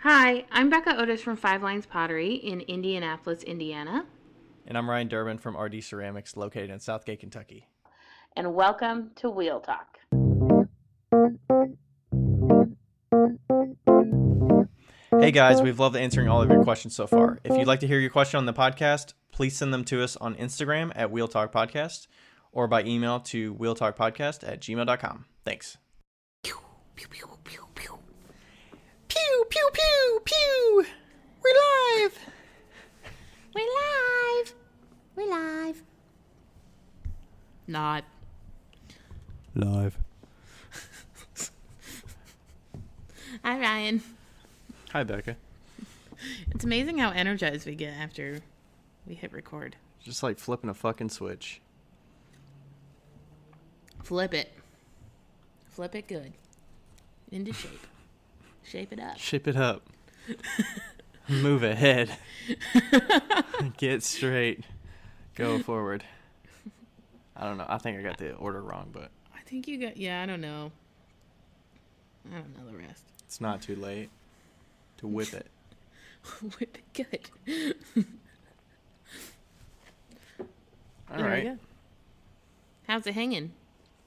Hi, I'm Becca Otis from Five Lines Pottery in Indianapolis, Indiana. And I'm Ryan Durbin from RD Ceramics, located in Southgate, Kentucky. And welcome to Wheel Talk. Hey guys, we've loved answering all of your questions so far. If you'd like to hear your question on the podcast, please send them to us on Instagram at Wheel Talk Podcast or by email to wheeltalkpodcast@gmail.com. Thanks. Pew, pew, pew, pew, pew. Pew, pew, pew, pew. We're live. We're live. We're live. Not. Live. Hi, Ryan. Hi, Becca. It's amazing how energized we get after we hit record. Just like flipping a fucking switch. Flip it. Flip it good. Into shape. Shape it up. Shape it up. Move ahead. Get straight. Go forward. I don't know. I think I got the order wrong, but I think you got, I don't know. I don't know the rest. it's not too late to whip it. Whip it good. All right. Go. How's it hanging?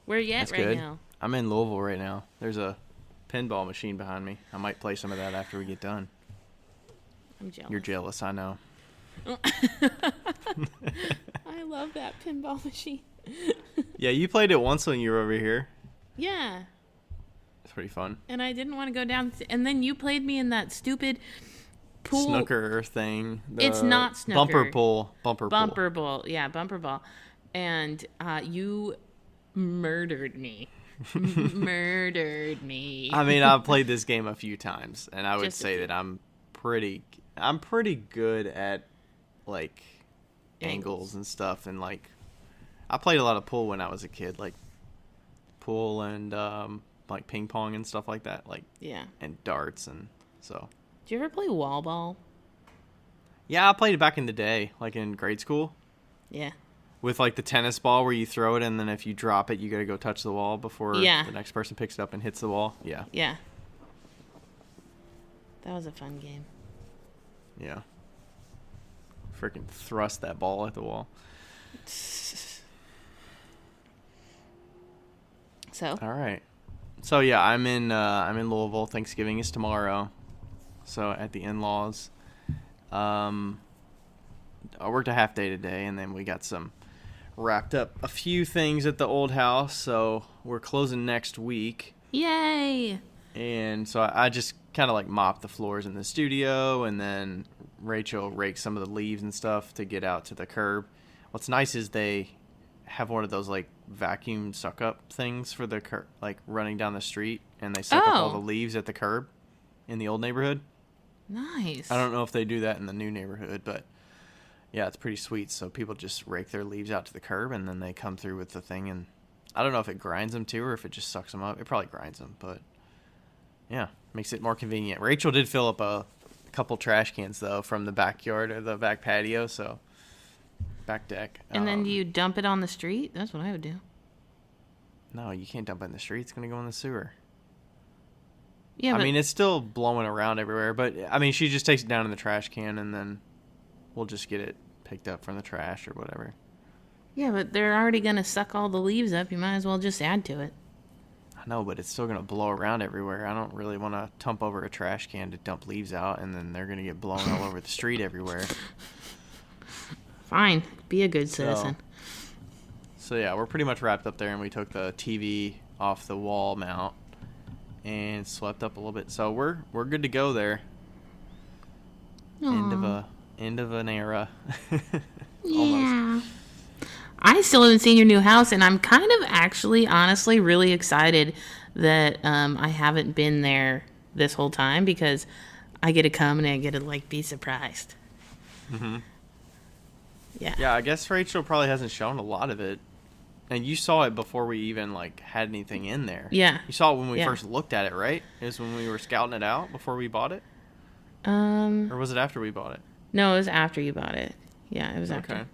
Where are you at That's right good. now? I'm in Louisville right now. There's a pinball machine behind me. I might play some of that after we get done. I'm jealous. You're jealous, I know. I love that pinball machine. Yeah, you played it once when you were over here. Yeah. It's pretty fun. And I didn't want to go down. And then you played me in that stupid pool. Snooker thing. It's not snooker. Bumper pull. Bumper ball. Yeah, bumper ball. And you murdered me. Murdered me. I mean, I've played this game a few times, and I would Just a say few. that I'm pretty good at like angles and stuff, and like I played a lot of pool when I was a kid, like pool and like ping pong and stuff like that, like Yeah. and darts, and so Did you ever play wall ball? yeah, I played it back in the day, like in grade school. Yeah. With like the tennis ball where you throw it and then if you drop it, you got to go touch the wall before Yeah. the next person picks it up and hits the wall. Yeah. Yeah. That was a fun game. Yeah. Freaking thrust that ball at the wall. So? All right. So yeah, I'm in Louisville. Thanksgiving is tomorrow. So at the in-laws. I worked a half day today and then we got wrapped up a few things at the old house, so we're closing next week. Yay! And so I just kind of like mopped the floors in the studio, and then Rachel raked some of the leaves and stuff to get out to the curb. What's nice is they have one of those like vacuum suck up things for the like running down the street, and they suck up all the leaves at the curb in the old neighborhood. Nice. I don't know if they do that in the new neighborhood, but yeah, it's pretty sweet. So people just rake their leaves out to the curb, and then they come through with the thing, and I don't know if it grinds them too or if it just sucks them up. It probably grinds them, but yeah, makes it more convenient. Rachel did fill up a couple trash cans, though, from the backyard or the back patio, so back deck. And then do you dump it on the street? That's what I would do. No, you can't dump it in the street. It's going to go in the sewer. Yeah, I mean, it's still blowing around everywhere, but I mean, she just takes it down in the trash can, and then we'll just get it picked up from the trash or whatever. Yeah, but they're already going to suck all the leaves up. You might as well just add to it. I know, but it's still going to blow around everywhere. I don't really want to dump over a trash can to dump leaves out, and then they're going to get blown all over the street everywhere. Fine. Be a good citizen. So yeah, we're pretty much wrapped up there, and we took the TV off the wall mount and swept up a little bit. So we're good to go there. Aww. End of an era. Yeah. Almost. I still haven't seen your new house, and I'm kind of actually, honestly, really excited that I haven't been there this whole time because I get to come and I get to, like, be surprised. Mhm. Yeah. Yeah, I guess Rachel probably hasn't shown a lot of it. And you saw it before we even, like, had anything in there. Yeah. You saw it when we Yeah. first looked at it, right? It was when we were scouting it out before we bought it? Um. Or was it after we bought it? No, it was after you bought it. Yeah, it was after. Okay.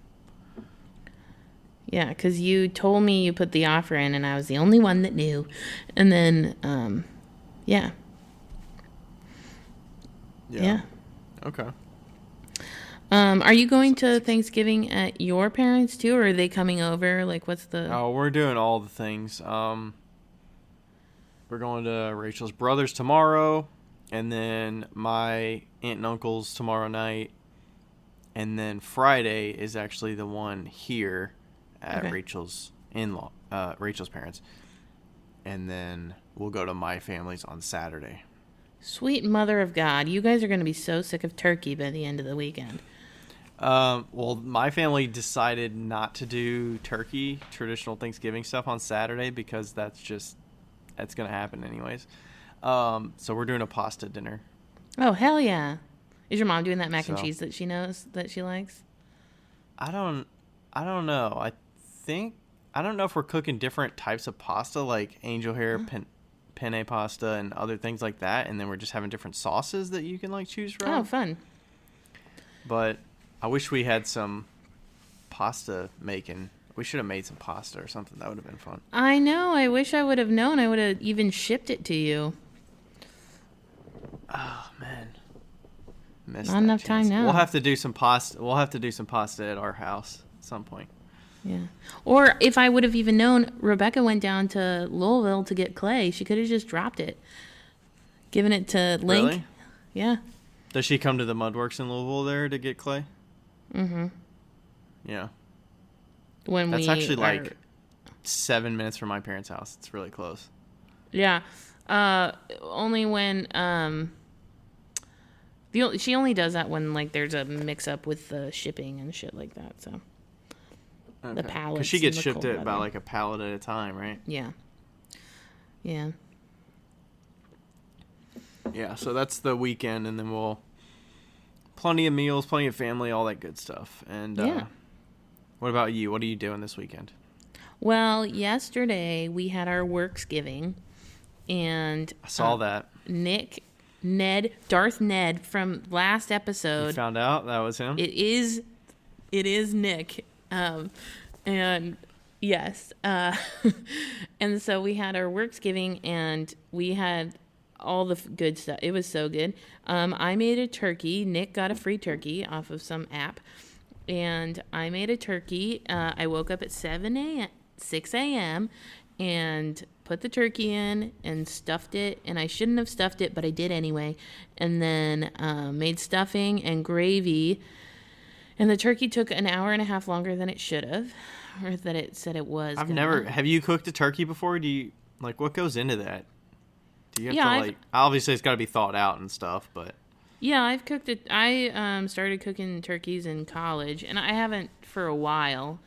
Yeah, because you told me you put the offer in, and I was the only one that knew. And then, yeah. Yeah. Okay. Are you going to Thanksgiving at your parents too, or are they coming over? Like, what's the? Oh, we're doing all the things. We're going to Rachel's brother's tomorrow, and then my aunt and uncle's tomorrow night, and then Friday is actually the one here at Rachel's Rachel's parents, and then we'll go to my family's on Saturday. Sweet mother of God, you guys are going to be so sick of turkey by the end of the weekend. Well, my family decided not to do turkey, traditional Thanksgiving stuff on Saturday because that's going to happen anyways. So we're doing a pasta dinner. Oh, hell yeah. Is your mom doing that mac and cheese that she knows that she likes? I don't know. I don't know if we're cooking different types of pasta, like angel hair, penne pasta, and other things like that, and then we're just having different sauces that you can like choose from. Oh, fun. But I wish we had some pasta making. We should have made some pasta or something. That would have been fun. I know. I wish I would have known. I would have even shipped it to you. Oh man, Not enough time now. We'll have to do some pasta. We'll have to do some pasta at our house at some point. Yeah. Or if I would have even known, Rebecca went down to Louisville to get clay. She could have just dropped it, given it to Link. Really? Yeah. Does she come to the Mudworks in Louisville there to get clay? Mm-hmm. Yeah. When That's we actually like 7 minutes from my parents' house. It's really close. Yeah. Only when she only does that when like there's a mix up with the shipping and shit like that. So the pallets. Because she gets and the shipped cold it weather. about like a pallet at a time, right? Yeah. Yeah. Yeah. So that's the weekend, and then we'll plenty of meals, plenty of family, all that good stuff. And Yeah. What about you? What are you doing this weekend? Well, yesterday we had our Worksgiving, and I saw that. Darth Ned from last episode. You found out that was him? It is Nick. And yes. And so we had our Worksgiving, and we had all the good stuff. It was so good. I made a turkey. Nick got a free turkey off of some app. And I made a turkey. I woke up at 6 a.m. and put the turkey in and stuffed it. And I shouldn't have stuffed it, but I did anyway. And then made stuffing and gravy. And the turkey took an hour and a half longer than it should have, or that it said it was. Have you cooked a turkey before? Do you, like, what goes into that? Do you have Yeah, to, like, obviously it's got to be thawed out and stuff, but. Yeah, I've cooked it. I started cooking turkeys in college, and I haven't for a while.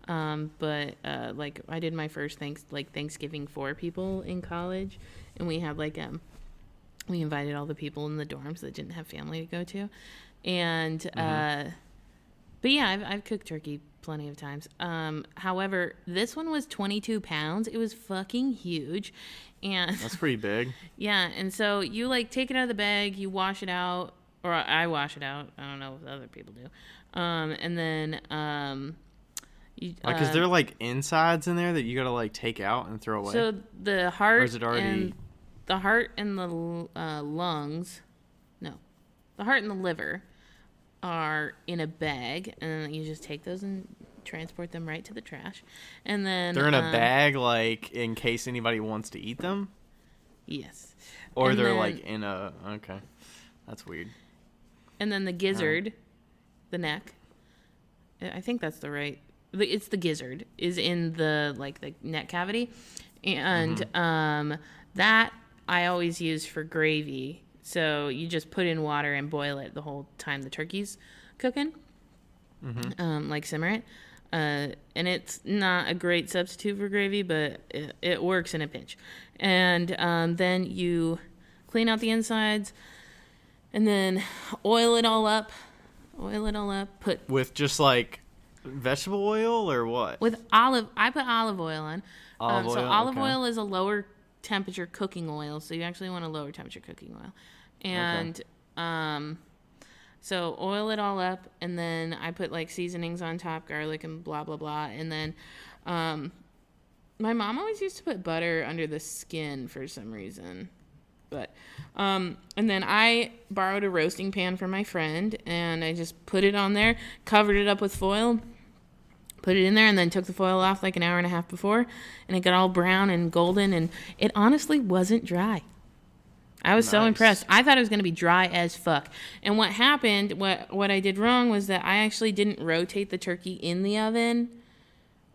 But like I did my first Thanksgiving for people in college, and we had we invited all the people in the dorms that didn't have family to go to, and but yeah, I've cooked turkey plenty of times. However, this one was 22 pounds. It was fucking huge. And that's pretty big. Yeah, and so you like take it out of the bag, you wash it out, or I wash it out. I don't know if other people do. And then is there like insides in there that you gotta like take out and throw away? So the heart, or is it already... the heart and the lungs, no, the heart and the liver are in a bag, and then you just take those and transport them right to the trash. And then they're in a bag, like in case anybody wants to eat them. Yes. Or they're like in a that's weird. And then the gizzard, the neck. I think that's it's the gizzard is in the the neck cavity, and that I always use for gravy. So you just put in water and boil it the whole time the turkey's cooking, simmer it. And it's not a great substitute for gravy, but it works in a pinch. And then you clean out the insides, and then oil it all up. With just like vegetable oil or what? I put olive oil on. Olive okay. oil is a lower temperature cooking oil, so you actually want a lower temperature cooking oil. And so oil it all up, and then I put seasonings on top, garlic and blah blah blah, and then my mom always used to put butter under the skin for some reason. But, and then I borrowed a roasting pan from my friend, and I just put it on there, covered it up with foil, put it in there, and then took the foil off like an hour and a half before, and it got all brown and golden, and it honestly wasn't dry. I was so impressed. I thought it was going to be dry as fuck. And what happened, what I did wrong was that I actually didn't rotate the turkey in the oven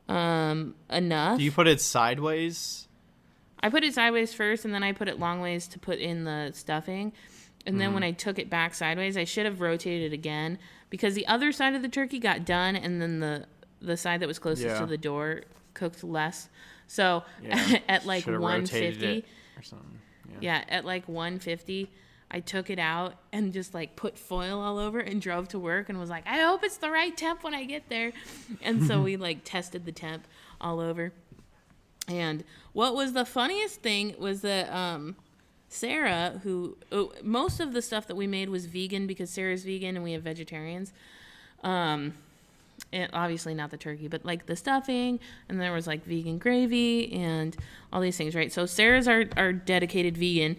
enough. Do you put it sideways? I put it sideways first, and then I put it long ways to put in the stuffing. And then when I took it back sideways, I should have rotated it again, because the other side of the turkey got done, and then the side that was closest to the door cooked less. So at like 150 or something. Yeah, at like 150, I took it out and just like put foil all over and drove to work and was like, I hope it's the right temp when I get there. And so we like tested the temp all over. And what was the funniest thing was that Sarah, who most of the stuff that we made was vegan because Sarah's vegan and we have vegetarians. And obviously not the turkey, but like the stuffing, and there was like vegan gravy and all these things, right? So Sarah's our dedicated vegan,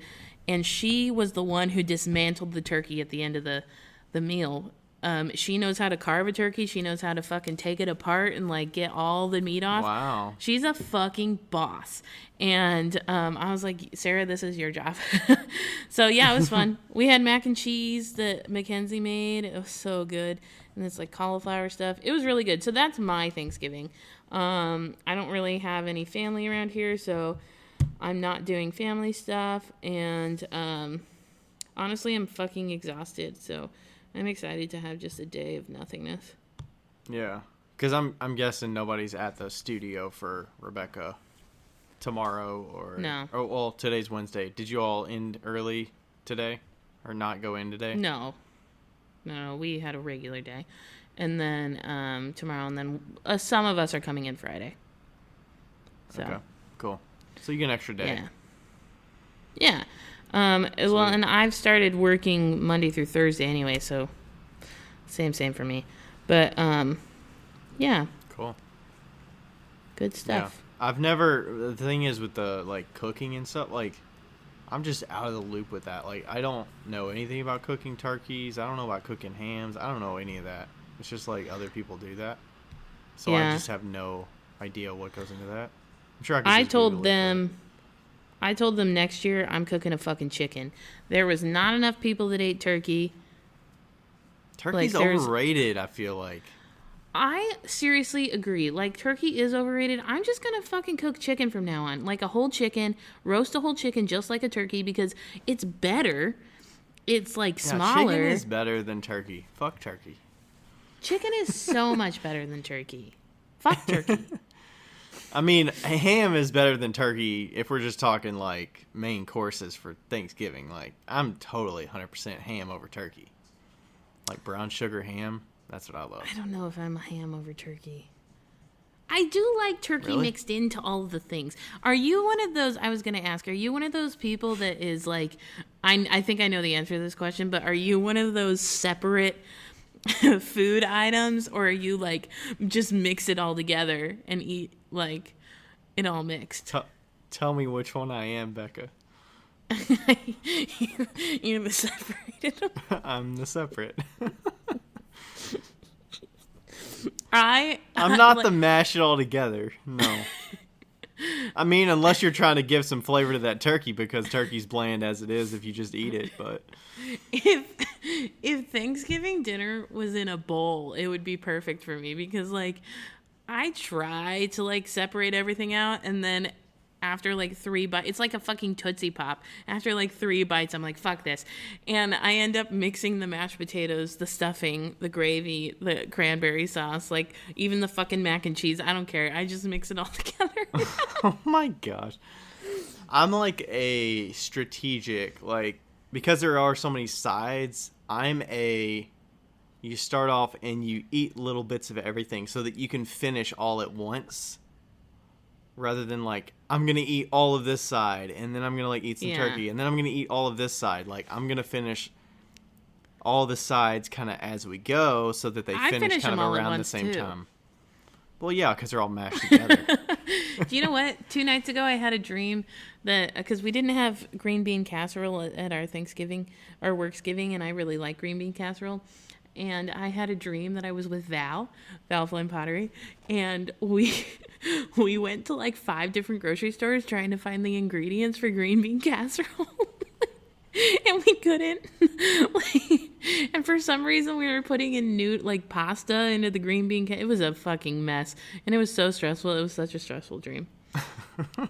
and she was the one who dismantled the turkey at the end of the meal. She knows how to carve a turkey. She knows how to fucking take it apart and like get all the meat off. Wow. She's a fucking boss. And I was like, Sarah, this is your job. So yeah, it was fun. We had mac and cheese that Mackenzie made. It was so good. And it's like cauliflower stuff. It was really good. So that's my Thanksgiving. I don't really have any family around here, so I'm not doing family stuff. And honestly, I'm fucking exhausted. So I'm excited to have just a day of nothingness. Yeah, because I'm guessing nobody's at the studio for Rebecca tomorrow or... No. Oh, well, today's Wednesday. Did you all end early today or not go in today? No, we had a regular day. And then tomorrow, and then some of us are coming in Friday. So. Okay, cool. So you get an extra day. Yeah. Well, and I've started working Monday through Thursday anyway, so same for me. But, yeah. Cool. Good stuff. Yeah. The thing is with the, like, cooking and stuff, like, I'm just out of the loop with that. Like, I don't know anything about cooking turkeys. I don't know about cooking hams. I don't know any of that. It's just, like, other people do that. So I just have no idea what goes into that. I'm sure I can just Google it. I told them next year I'm cooking a fucking chicken. There was not enough people that ate turkey. Turkey's overrated, I feel like. I seriously agree. Like, turkey is overrated. I'm just going to fucking cook chicken from now on. Like, a whole chicken. Roast a whole chicken just like a turkey because it's better. It's, like, smaller. Chicken is better than turkey. Fuck turkey. Chicken is so much better than turkey. Fuck turkey. I mean, a ham is better than turkey if we're just talking, like, main courses for Thanksgiving. Like, I'm totally 100% ham over turkey. Like, brown sugar ham, that's what I love. I don't know if I'm a ham over turkey. I do like turkey mixed into all of the things. Are you one of those, I was going to ask, are you one of those people that is, like, I think I know the answer to this question, but are you one of those separate food items, or are you like just mix it all together and eat like it all mixed? Tell me which one I am, Becca. You're the separated. I'm the separate. I'm not the mash it all together. No. I mean, unless you're trying to give some flavor to that turkey, because turkey's bland as it is if you just eat it. But if Thanksgiving dinner was in a bowl, it would be perfect for me, because like I try to like separate everything out, and then after like 3 bites, it's like a fucking Tootsie Pop. After like 3 bites, I'm like, fuck this. And I end up mixing the mashed potatoes, the stuffing, the gravy, the cranberry sauce, like even the fucking mac and cheese. I don't care. I just mix it all together. Oh my gosh. I'm like a strategic, like, because there are so many sides, you start off and you eat little bits of everything so that you can finish all at once. Rather than like, I'm going to eat all of this side, and then I'm going to like eat some turkey, and then I'm going to eat all of this side. Like, I'm going to finish all the sides kind of as we go so that they finish kind of around the same time. Well, yeah, because they're all mashed together. Do you know what? 2 nights ago, I had a dream that because we didn't have green bean casserole at our Thanksgiving or Worksgiving, and I really like green bean casserole. And I had a dream that I was with Val Flynn Pottery, and we we went to like 5 different grocery stores trying to find the ingredients for green bean casserole. And we couldn't. And for some reason, we were putting in new like pasta into the green bean. It was a fucking mess, and it was so stressful. It was such a stressful dream. All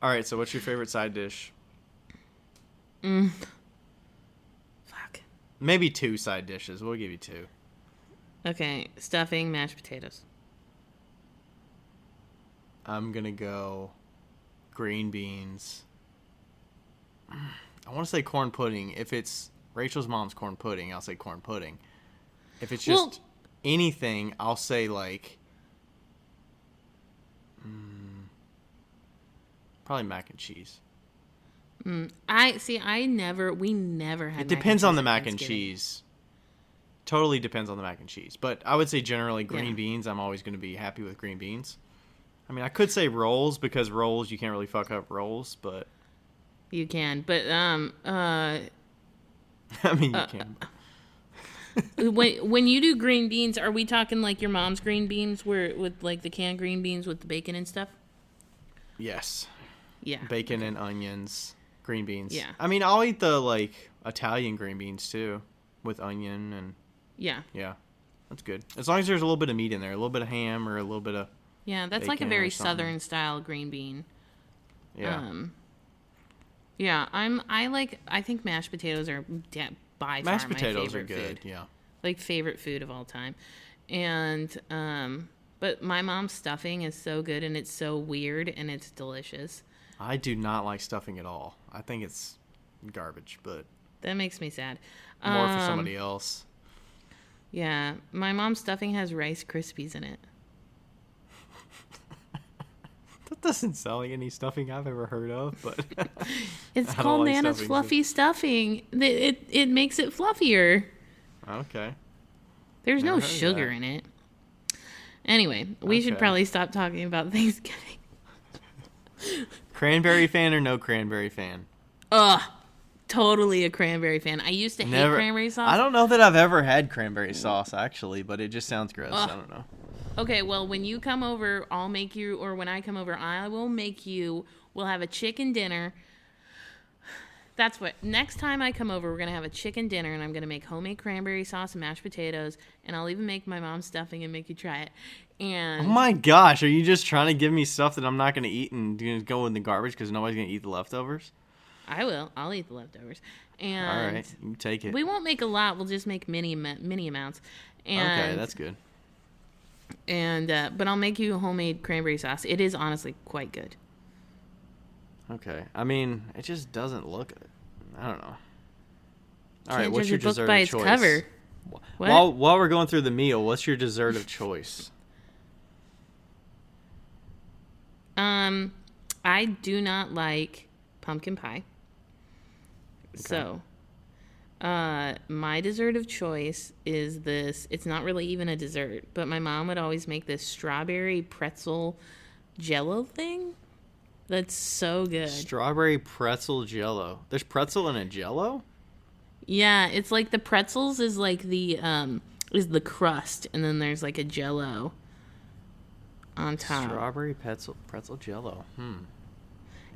right, so what's your favorite side dish? Fuck. Maybe 2 side dishes. We'll give you 2. Okay, stuffing, mashed potatoes. I'm gonna go green beans. I want to say corn pudding. If it's Rachel's mom's corn pudding, I'll say corn pudding. If it's just anything, I'll say like probably mac and cheese. We never had. It depends on the mac and cheese. Totally depends on the mac and cheese. But I would say generally green beans. I'm always going to be happy with green beans. I mean, I could say rolls because rolls you can't really fuck up rolls, but. You can, but I mean, you can. when you do green beans, are we talking like your mom's green beans, where with like the canned green beans with the bacon and stuff? Yes. Yeah. Bacon and onions, green beans. Yeah. I mean, I'll eat the like Italian green beans too, with onion and. Yeah. Yeah, that's good. As long as there's a little bit of meat in there, a little bit of ham or a little bit of. Yeah, that's like a very southern style green bean. Yeah. Yeah, I think mashed potatoes are by far mashed my potatoes favorite are good. food. Yeah. Like favorite food of all time. And but my mom's stuffing is so good and it's so weird and it's delicious. I do not like stuffing at all. I think it's garbage, but that makes me sad. More for somebody else. Yeah, my mom's stuffing has Rice Krispies in it. That doesn't sound like any stuffing I've ever heard of, but it's called Nana's Fluffy Stuffing. It makes it fluffier. Okay. There's no sugar in it. Anyway, we should probably stop talking about Thanksgiving. Cranberry fan or no cranberry fan? Totally a cranberry fan. I used to hate cranberry sauce. I don't know that I've ever had cranberry sauce, actually, but it just sounds gross. I don't know. Okay, well, when you come over, I'll make you, or when I come over, I will make you, we'll have a chicken dinner. That's what, next time I come over, we're going to have a chicken dinner, and I'm going to make homemade cranberry sauce and mashed potatoes, and I'll even make my mom's stuffing and make you try it. And oh my gosh, are you just trying to give me stuff that I'm not going to eat and go in the garbage because nobody's going to eat the leftovers? I will. I'll eat the leftovers. And all right, you take it. We won't make a lot. We'll just make mini amounts. And, okay, that's good. And but I'll make you homemade cranberry sauce. It is honestly quite good. Okay. I mean, it just doesn't look. I don't know. All Can't right, what's your judge a book dessert by of its choice? cover. What? While we're going through the meal, what's your dessert of choice? I do not like pumpkin pie. Okay. So, my dessert of choice is this. It's not really even a dessert, but my mom would always make this strawberry pretzel jello thing. That's so good. Strawberry pretzel jello. There's pretzel in a jello? Yeah, it's like the pretzels is like the crust, and then there's like a jello on top. Strawberry pretzel jello.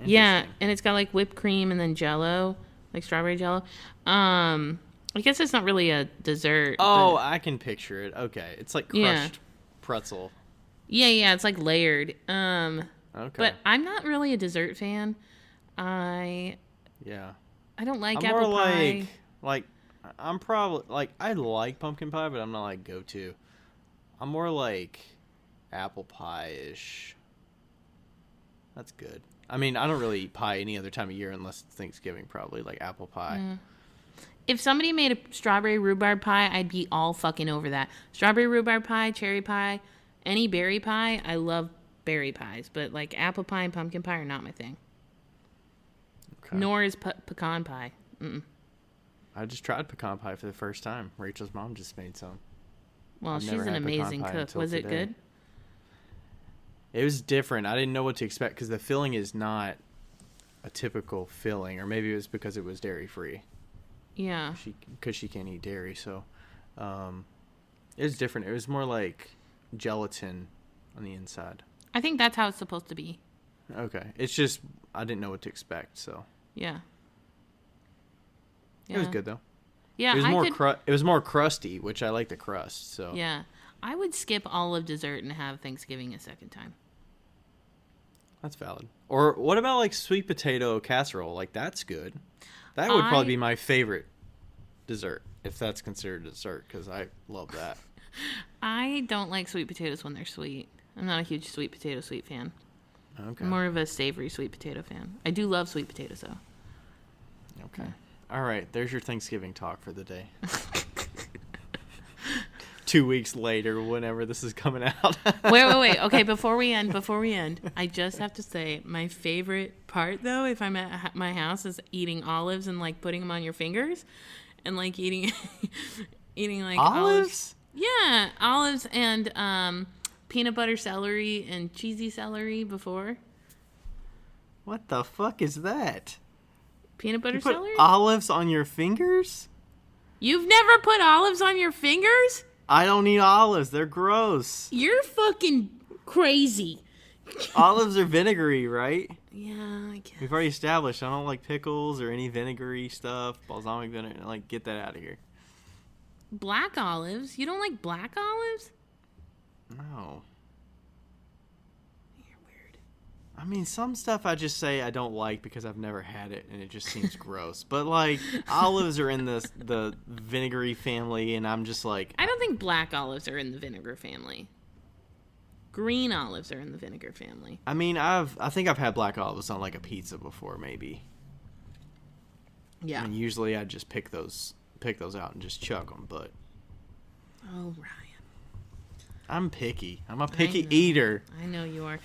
Yeah, and it's got like whipped cream and then jello, like strawberry jello. I guess it's not really a dessert. Oh, but I can picture it. Okay, it's like crushed pretzel. Yeah, it's like layered. Okay. But I'm not really a dessert fan. I don't like apple pie. I'm probably like I like pumpkin pie, but I'm not like go to. I'm more like apple pie-ish. That's good. I mean, I don't really eat pie any other time of year unless it's Thanksgiving, probably, like apple pie. Yeah. If somebody made a strawberry rhubarb pie, I'd be all fucking over that. Strawberry rhubarb pie, cherry pie, any berry pie. I love berry pies, but like apple pie and pumpkin pie are not my thing. Okay. Nor is pecan pie. Mm-mm. I just tried pecan pie for the first time. Rachel's mom just made some. Well, she's an amazing cook. Was it good? It was different. I didn't know what to expect because the filling is not a typical filling, or maybe it was because it was dairy free. Yeah. Because she can't eat dairy, so it was different. It was more like gelatin on the inside. I think that's how it's supposed to be. Okay. It's just I didn't know what to expect, so. Yeah. It was good though. Yeah, it was more crusty, which I like the crust, so. Yeah. I would skip all of dessert and have Thanksgiving a second time. That's valid. Or what about like sweet potato casserole? Like that's good. That would probably be my favorite dessert, if that's considered dessert, because I love that. I don't like sweet potatoes when they're sweet. I'm not a huge sweet potato sweet fan. Okay. I'm more of a savory sweet potato fan. I do love sweet potatoes, though. Okay. All right. There's your Thanksgiving talk for the day. 2 weeks later, whenever this is coming out. Wait. Okay, before we end, I just have to say my favorite part, though, if I'm at my house, is eating olives and, like, putting them on your fingers and, like, eating like, olives. Yeah, olives and peanut butter celery and cheesy celery before. What the fuck is that? Peanut butter you put celery? Olives on your fingers? You've never put olives on your fingers? I don't eat olives. They're gross. You're fucking crazy. Olives are vinegary, right? Yeah, I guess. We've already established I don't like pickles or any vinegary stuff. Balsamic vinegar. Like, get that out of here. Black olives? You don't like black olives? No. You're weird. I mean, some stuff I just say I don't like because I've never had it and it just seems gross. But, like, olives are in the vinegary family, and I'm just like... I don't think black olives are in the vinegar family. Green olives are in the vinegar family. I mean, I think I've had black olives on, like, a pizza before, maybe. Yeah. And usually I just pick those out and just chuck them, but... Oh, Ryan. I'm picky. I'm a picky eater. I know you are.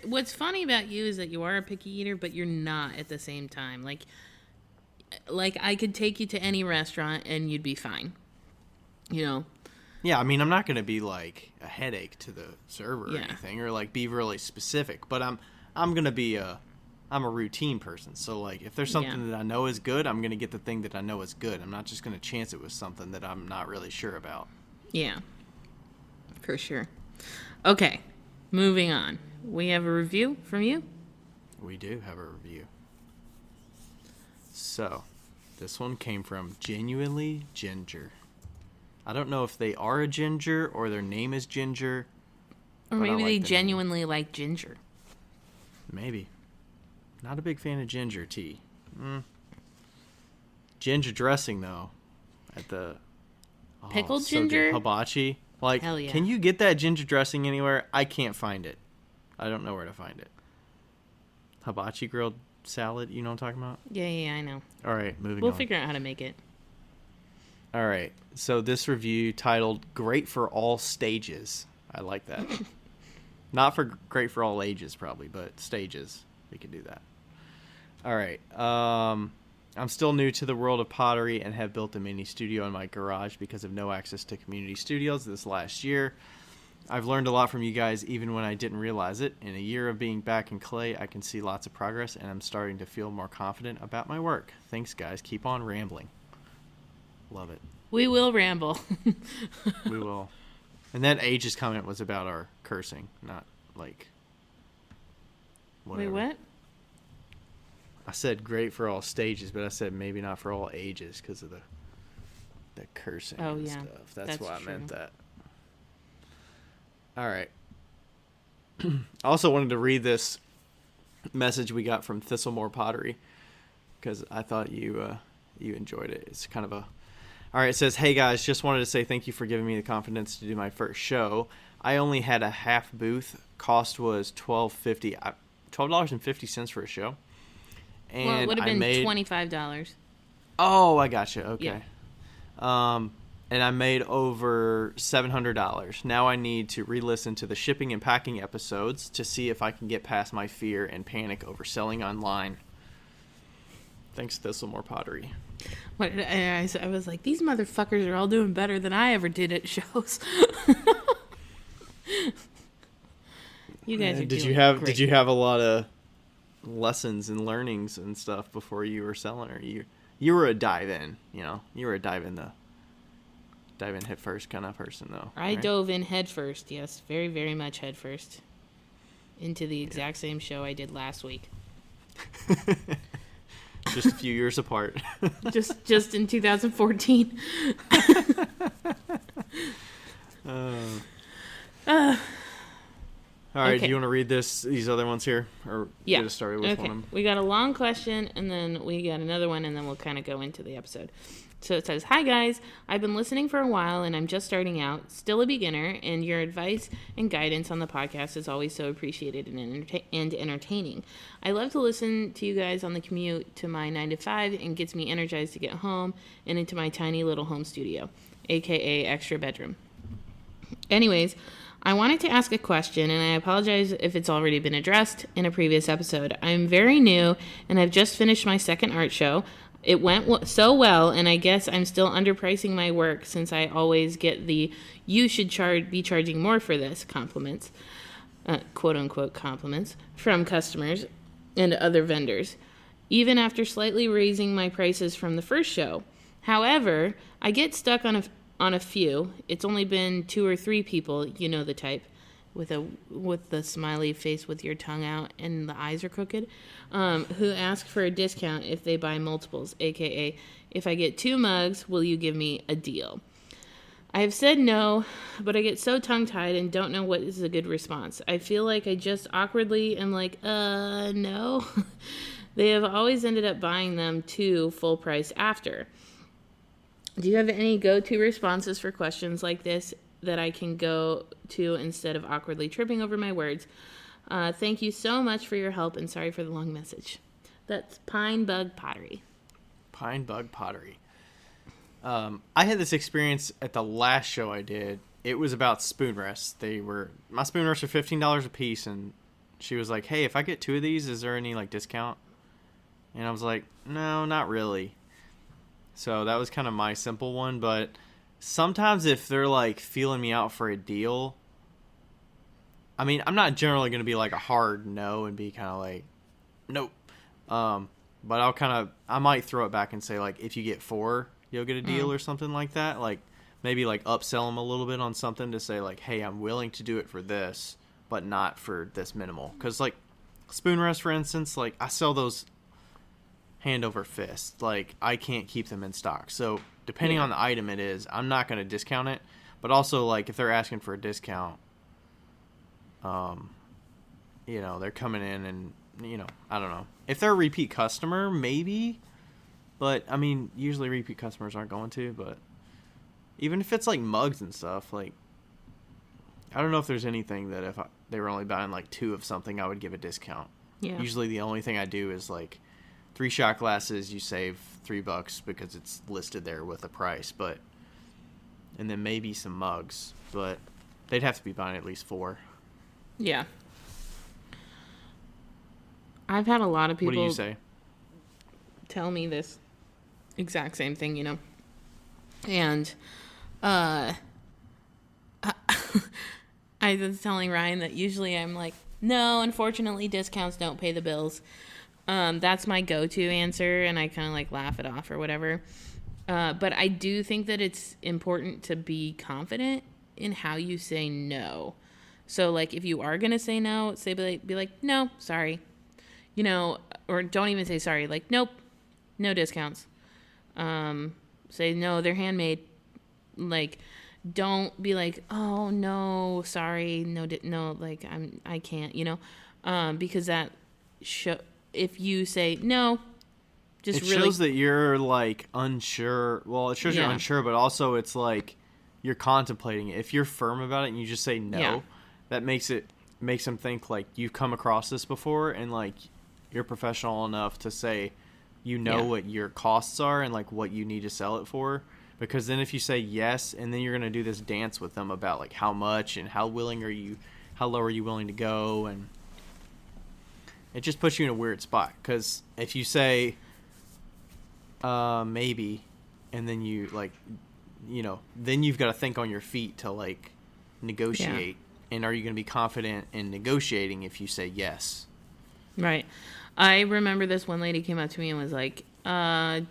What's funny about you is that you are a picky eater, but you're not at the same time. Like I could take you to any restaurant and you'd be fine. You know? Yeah, I mean, I'm not going to be like a headache to the server or anything, or like be really specific, but I'm going to be I'm a routine person. So like if there's something that I know is good, I'm going to get the thing that I know is good. I'm not just going to chance it with something that I'm not really sure about. Yeah. For sure. Okay, moving on. We have a review from you? We do have a review. So, this one came from Genuinely Ginger. I don't know if they are a ginger or their name is Ginger. Or maybe they genuinely like ginger. Maybe. Not a big fan of ginger tea. Ginger dressing, though. At the... Pickled ginger? Good. Hibachi. Like, hell yeah. Can you get that ginger dressing anywhere? I can't find it. I don't know where to find it. Hibachi grilled salad, you know what I'm talking about? Yeah, I know. All right, moving on. We'll figure out how to make it. All right, so this review titled Great for All Stages. I like that. Not for great for all ages, probably, but stages. We can do that. All right. I'm still new to the world of pottery and have built a mini studio in my garage because of no access to community studios this last year. I've learned a lot from you guys even when I didn't realize it. In a year of being back in clay, I can see lots of progress and I'm starting to feel more confident about my work. Thanks, guys. Keep on rambling. Love it. We will ramble. We will. And that ages comment was about our cursing, not like whatever. Wait, what? I said great for all stages, but I said maybe not for all ages because of the cursing and stuff. That's why I meant that. All right. I also wanted to read this message we got from Thistlemore Pottery because I thought you enjoyed it. It's kind of a... All right, it says, "Hey guys, just wanted to say thank you for giving me the confidence to do my first show. I only had a half booth. Cost was $12.50 for a show. And well, it would have been $25. Oh, I gotcha. Okay. Yeah. And I made over $700. Now I need to re-listen to the shipping and packing episodes to see if I can get past my fear and panic over selling online. Thanks, Thistlemore Pottery." I was like, these motherfuckers are all doing better than I ever did at shows. You guys are Did doing you have great. Did you have a lot of lessons and learnings and stuff before you were selling, or you were a dive in, you were a dive in head first kind of person though? I right? dove in head first, yes, very, very much head first, into the exact same show I did last week. Just a few years apart. just in 2014. All right, Okay. do you want to read these other ones here, or Yeah. get us started with one Okay. of them? We got a long question, and then we got another one, and then we'll kind of go into the episode. So it says, "Hi guys, I've been listening for a while, and I'm just starting out, still a beginner, and your advice and guidance on the podcast is always so appreciated and entertaining. I love to listen to you guys on the commute to my 9 to 5, and gets me energized to get home and into my tiny little home studio, aka extra bedroom. Anyways, I wanted to ask a question, and I apologize if it's already been addressed in a previous episode. I'm very new, and I've just finished my second art show. It went so well, and I guess I'm still underpricing my work since I always get the "you should be charging more for this" compliments, quote-unquote compliments, from customers and other vendors, even after slightly raising my prices from the first show. However, I get stuck on a few. It's only been 2 or 3 people, you know the type, with the smiley face with your tongue out and the eyes are crooked, who ask for a discount if they buy multiples, aka, if I get 2 mugs, will you give me a deal? I have said no, but I get so tongue-tied and don't know what is a good response. I feel like I just awkwardly am like, no. They have always ended up buying them too full price after. Do you have any go-to responses for questions like this that I can go to instead of awkwardly tripping over my words? Thank you so much for your help, and sorry for the long message. That's Pine Bug Pottery. Pine Bug Pottery. I had this experience at the last show I did. It was about spoon rests. My spoon rests are $15 a piece, and she was like, "Hey, if I get 2 of these, is there any discount?" And I was like, "No, not really." So that was kind of my simple one, but sometimes if they're feeling me out for a deal, I mean, I'm not generally going to be a hard no and be kind of nope. But I might throw it back and say if you get 4, you'll get a deal or something like that. Maybe upsell them a little bit on something to say hey, I'm willing to do it for this, but not for this minimal. Because spoon rest, for instance, I sell those hand over fist. I can't keep them in stock. So depending on the item it is, I'm not going to discount it. But also if they're asking for a discount, they're coming in and, I don't know. If they're a repeat customer, maybe. But I mean, usually repeat customers aren't going to, but even if it's mugs and stuff, I don't know if there's anything that if they were only buying 2 of something, I would give a discount. Yeah. Usually the only thing I do is 3 shot glasses, you save $3 because it's listed there with a price, and then maybe some mugs, but they'd have to be buying at least 4. Yeah. I've had a lot of people What do you say? tell me this exact same thing, And I was telling Ryan that usually I'm no, unfortunately, discounts don't pay the bills. That's my go-to answer, and I kind of laugh it off or whatever. But I do think that it's important to be confident in how you say no. So if you are gonna say no, be like no, sorry, or don't even say sorry. Nope, no discounts. Say no, they're handmade. Don't be oh no, sorry, no, I can't, because that if you say no, just it really shows that you're unsure. Well, it shows you're unsure, but also it's you're contemplating it. If you're firm about it and you just say no, that makes them think you've come across this before and you're professional enough to say what your costs are and what you need to sell it for. Because then if you say yes, and then you're going to do this dance with them about how much and how low are you willing to go, and it just puts you in a weird spot. Because if you say maybe, and then you then you've got to think on your feet to negotiate, And are you going to be confident in negotiating if you say yes? Right. I remember this one lady came up to me and was like, can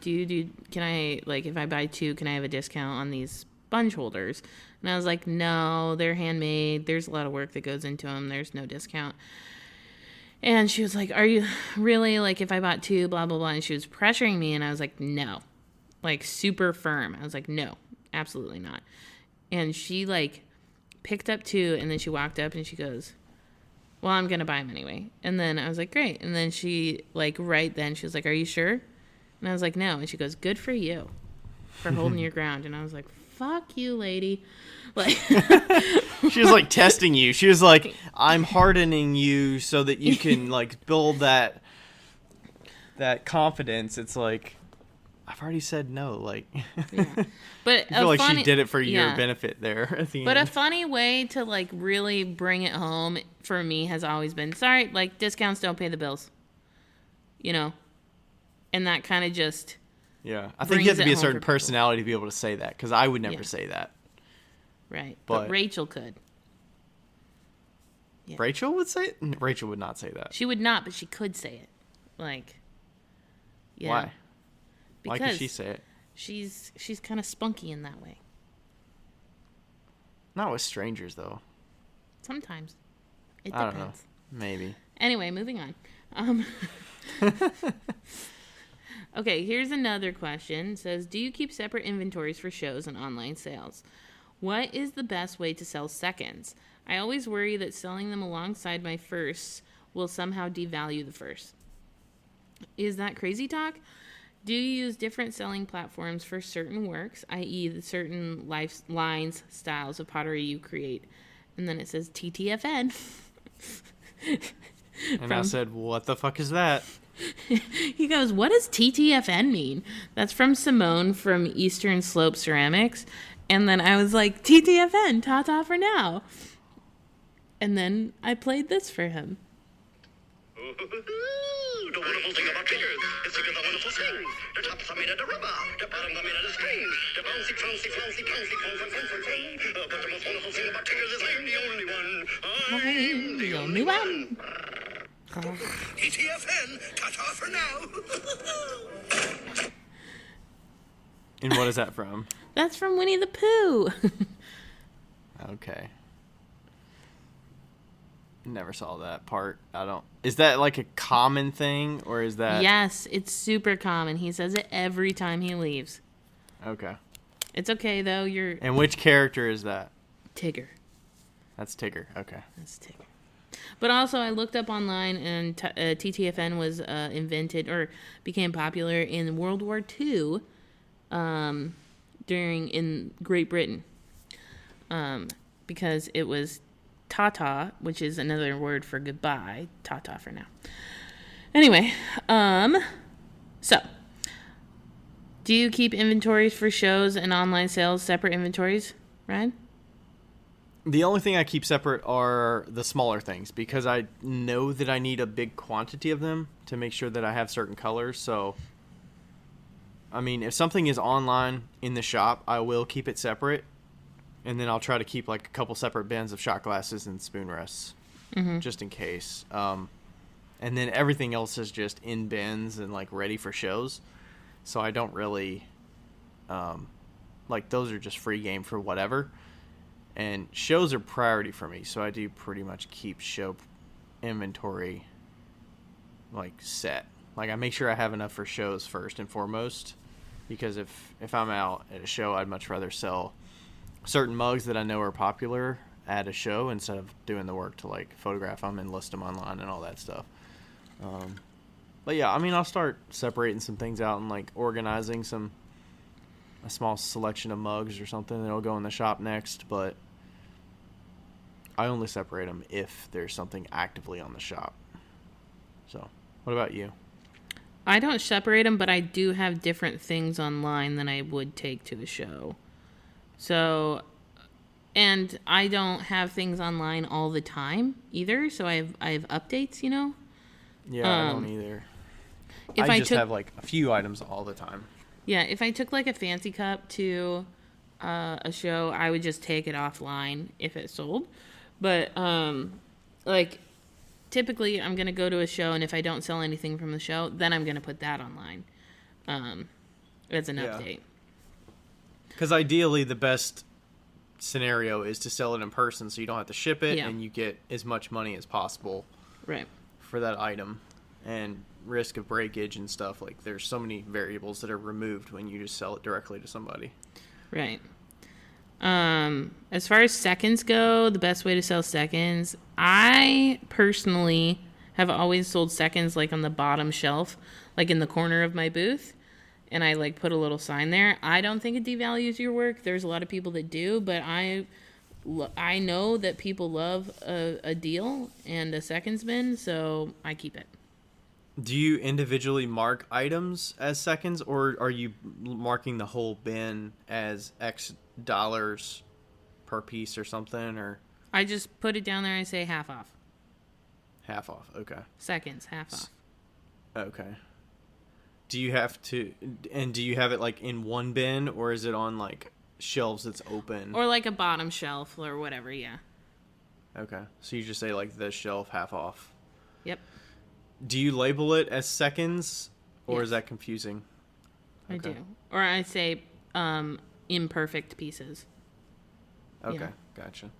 I, like, if I buy 2, can I have a discount on these sponge holders? And I was like, no, they're handmade. There's a lot of work that goes into them. There's no discount. And she was like, are you really, like, if I bought 2, blah, blah, blah. And she was pressuring me, and I was like, no. Like, super firm. I was like, no, absolutely not. And she, like, picked up 2, and then she walked up and she goes, well, I'm going to buy them anyway. And then I was like, great. And then she, like, right then, she was like, are you sure? And I was like, no. And she goes, good for you for holding your ground. And I was like, fuck you, lady. Like, she was, like, testing you. She was like, I'm hardening you so that you can, like, build that confidence. It's like, I've already said no. Like, yeah. But I feel like she did it for your benefit there at the end. But a funny way to, like, really bring it home for me has always been, sorry, like, discounts don't pay the bills. You know? And that kind of just... Yeah. I think you have to be a certain personality to be able to say that, because I would never say that. Right. But Rachel could. Yeah. Rachel would say it? Rachel would not say that. She would not, but she could say it. Like, yeah. Why? Because why could she say it? She's kind of spunky in that way. Not with strangers, though. Sometimes. It depends. I don't know. Maybe. Anyway, moving on. Okay, here's another question. It says, do you keep separate inventories for shows and online sales? What is the best way to sell seconds? I always worry that selling them alongside my firsts will somehow devalue the first. Is that crazy talk? Do you use different selling platforms for certain works, i.e. the certain lines, styles of pottery you create? And then it says TTFN. And I said, what the fuck is that? He goes, what does TTFN mean? That's from Simone from Eastern Slope Ceramics. And then I was like, TTFN, ta-ta for now. And then I played this for him. The wonderful thing about fingers is fingers are wonderful things. The tops are made out of rubber, the bottoms are made out of string. The bouncy, bouncy, bouncy, bouncy, bouncy, bouncy, bouncy. But the most wonderful thing about fingers is I'm the only one. I'm the only one. TTFN, ta-ta for now. And what is that from? That's from Winnie the Pooh. Okay. Never saw that part. Is that like a common thing, or is that... Yes, it's super common. He says it every time he leaves. Okay. It's okay, though. And which character is that? Tigger. That's Tigger. Okay. That's Tigger. But also, I looked up online, and TTFN was invented or became popular in World War II in Great Britain. Because it was ta-ta, which is another word for goodbye. Ta-ta for now. Anyway, so do you keep inventories for shows and online sales, separate inventories, Ryan? The only thing I keep separate are the smaller things, because I know that I need a big quantity of them to make sure that I have certain colors. So, I mean, if something is online in the shop, I will keep it separate. And then I'll try to keep like a couple separate bins of shot glasses and spoon rests, just in case. And then everything else is just in bins and like ready for shows. So I don't really, like those are just free game for whatever. And shows are priority for me, so I do pretty much keep show inventory like set. Like I make sure I have enough for shows first and foremost, because if I'm out at a show, I'd much rather sell certain mugs that I know are popular at a show instead of doing the work to like photograph them and list them online and all that stuff. But yeah, I mean, I'll start separating some things out and like organizing a small selection of mugs or something that'll go in the shop next, but I only separate them if there's something actively on the shop. So, what about you? I don't separate them, but I do have different things online than I would take to a show. So, and I don't have things online all the time either, so I have updates, you know? Yeah, I don't either. I just have like a few items all the time. Yeah, if I took like a fancy cup to a show, I would just take it offline if it sold. But like typically I'm gonna go to a show, and if I don't sell anything from the show, then I'm gonna put that online as an update. Because ideally, the best scenario is to sell it in person, so you don't have to ship it, and you get as much money as possible. Right. For that item, and risk of breakage and stuff. Like, there's so many variables that are removed when you just sell it directly to somebody. Right. As far as seconds go, the best way to sell seconds, I personally have always sold seconds like on the bottom shelf, like in the corner of my booth, and I like put a little sign there. I don't think it devalues your work. There's a lot of people that do, but I know that people love a deal and a seconds bin, so I keep it. Do you individually mark items as seconds, or are you marking the whole bin as X dollars per piece or something? Or I just put it down there and I say half off. Half off, okay. Seconds, half off. Okay. Do you have it like in one bin, or is it on like shelves that's open? Or like a bottom shelf or whatever, yeah. Okay. So you just say like this shelf half off. Yep. Do you label it as seconds, or Yes. is that confusing? I Okay. do. Or I say imperfect pieces. Okay, Yeah. gotcha.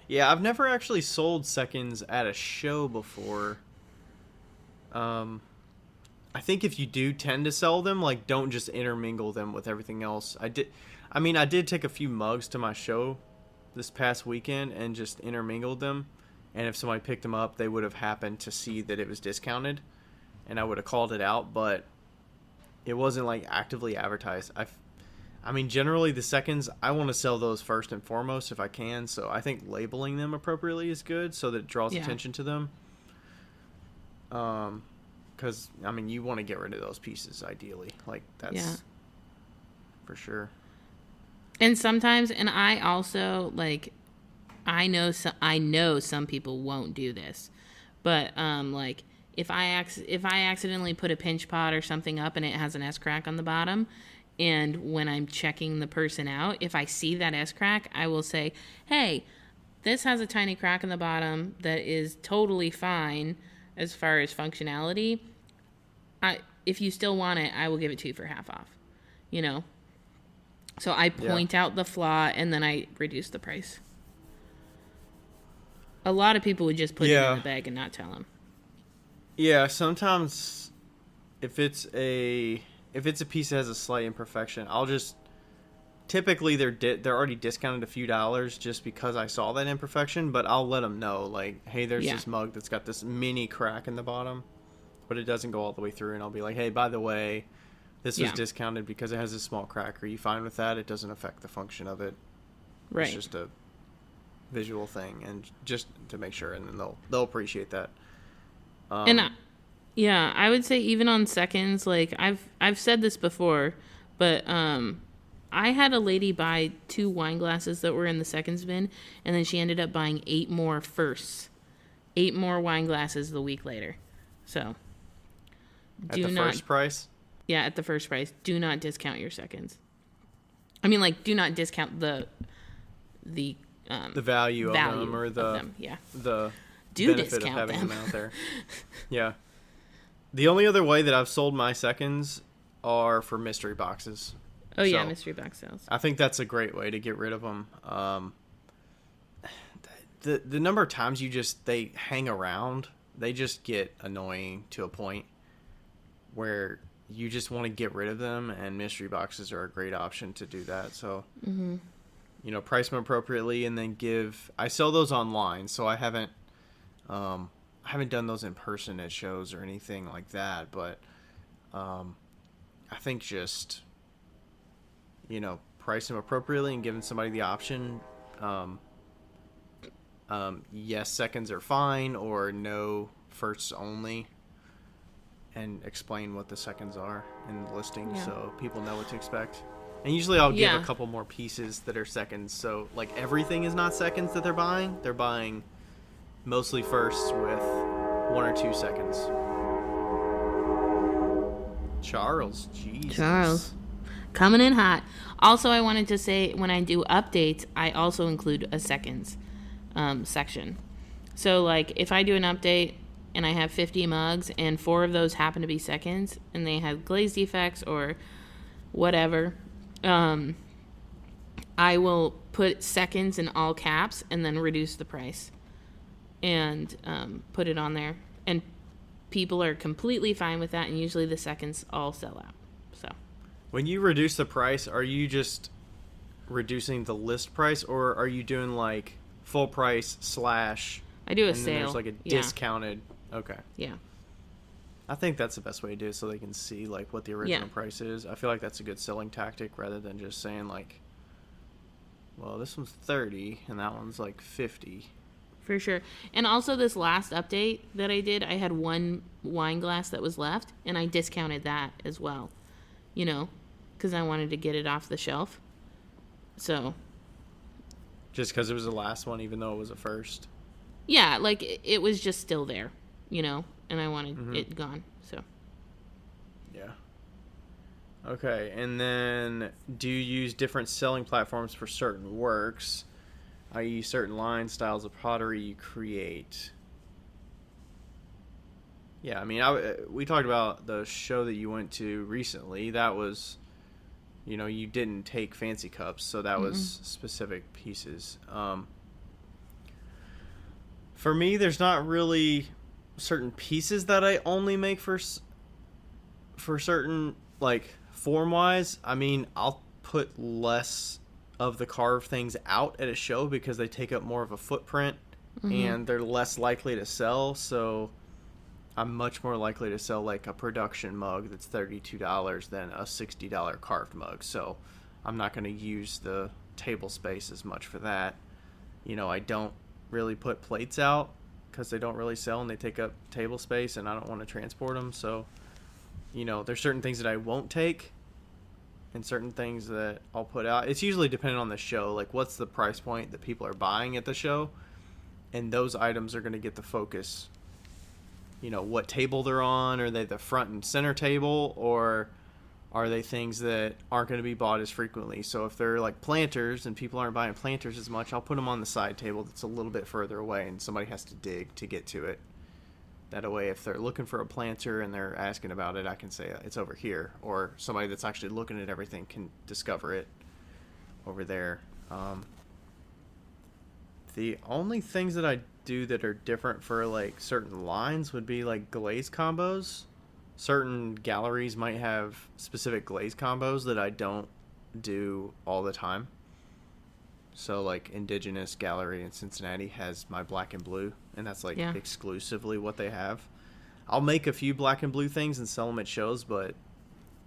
Yeah, I've never actually sold seconds at a show before. I think if you do tend to sell them, like, don't just intermingle them with everything else. I did take a few mugs to my show this past weekend and just intermingled them. And if somebody picked them up, they would have happened to see that it was discounted, and I would have called it out, but it wasn't like actively advertised. I mean, generally the seconds, I want to sell those first and foremost if I can. So I think labeling them appropriately is good so that it draws attention to them. Because, I mean, you want to get rid of those pieces ideally. Like, that's for sure. And sometimes, and I also, like, I know some people won't do this, but like if I accidentally put a pinch pot or something up and it has an S crack on the bottom, and when I'm checking the person out, if I see that S crack, I will say, "Hey, this has a tiny crack in the bottom that is totally fine as far as functionality. If you still want it, I will give it to you for half off." You know. So I point out the flaw and then I reduce the price. A lot of people would just put it in the bag and not tell them. Yeah, sometimes if it's a piece that has a slight imperfection, I'll just typically they're already discounted a few dollars just because I saw that imperfection, but I'll let them know, like, hey, there's this mug that's got this mini crack in the bottom, but it doesn't go all the way through, and I'll be like, hey, by the way, this was discounted because it has a small crack. Are you fine with that? It doesn't affect the function of it. Right. It's just a visual thing, and just to make sure, and then they'll appreciate that. I would say even on seconds, like I've said this before, but I had a lady buy 2 wine glasses that were in the seconds bin, and then she ended up buying 8 more firsts, 8 more wine glasses the week later. So at the first price. Yeah, at the first price. Do not discount your seconds. I mean, like, do not discount the value of them, or the benefit of having them out there. Yeah. The only other way that I've sold my seconds are for mystery boxes. Oh, yeah, mystery box sales. I think that's a great way to get rid of them. The number of times they hang around, they just get annoying to a point where you just want to get rid of them, and mystery boxes are a great option to do that. So, price them appropriately, and then I sell those online, so I haven't done those in person at shows or anything like that, but I think just, price them appropriately and giving somebody the option, yes, seconds are fine, or no, firsts only, and explain what the seconds are in the listing so people know what to expect. And usually I'll give a couple more pieces that are seconds, so like everything is not seconds that they're buying. They're buying mostly firsts with 1 or 2 seconds. Charles, Jesus. Charles. Coming in hot. Also, I wanted to say, when I do updates, I also include a seconds. section. So, like, if I do an update and I have 50 mugs and 4 of those happen to be seconds and they have glaze defects or whatever, I will put seconds in all caps and then reduce the price and put it on there. And people are completely fine with that, and usually the seconds all sell out. So when you reduce the price, are you just reducing the list price, or are you doing like full price slash I do a and sale. then there's like a discounted? Okay. Yeah. I think that's the best way to do it, so they can see like what the original price is. I feel like that's a good selling tactic rather than just saying like, well, this one's 30 and that one's like 50. For sure. And also this last update that I did, I had 1 wine glass that was left, and I discounted that as well, you know, because I wanted to get it off the shelf. So. Just because it was the last one, even though it was the first? Yeah, like it was just still there, you know, and I wanted it gone, so. Yeah. Okay, and then do you use different selling platforms for certain works, i.e. certain lines, styles of pottery you create? Yeah, I mean, we talked about the show that you went to recently. That was, you know, you didn't take fancy cups, so that was specific pieces. For me, there's not really certain pieces that I only make for certain, like, form-wise. I mean, I'll put less of the carved things out at a show because they take up more of a footprint and they're less likely to sell. So I'm much more likely to sell like a production mug that's $32 than a $60 carved mug. So I'm not going to use the table space as much for that. You know, I don't really put plates out because they don't really sell and they take up table space and I don't want to transport them. So, you know, there's certain things that I won't take and certain things that I'll put out. It's usually dependent on the show, like what's the price point that people are buying at the show, and those items are going to get the focus. You know, what table they're on. Are they the front and center table, or are they things that aren't going to be bought as frequently? So if they're like planters and people aren't buying planters as much, I'll put them on the side table that's a little bit further away and somebody has to dig to get to it. That way, if they're looking for a planter and they're asking about it, I can say it's over here. Or somebody that's actually looking at everything can discover it over there. The only things that I do that are different for like certain lines would be like glaze combos. Certain galleries might have specific glaze combos that I don't do all the time. So like Indigenous Gallery in Cincinnati has my black and blue, and that's like exclusively what they have. I'll make a few black and blue things and sell them at shows, but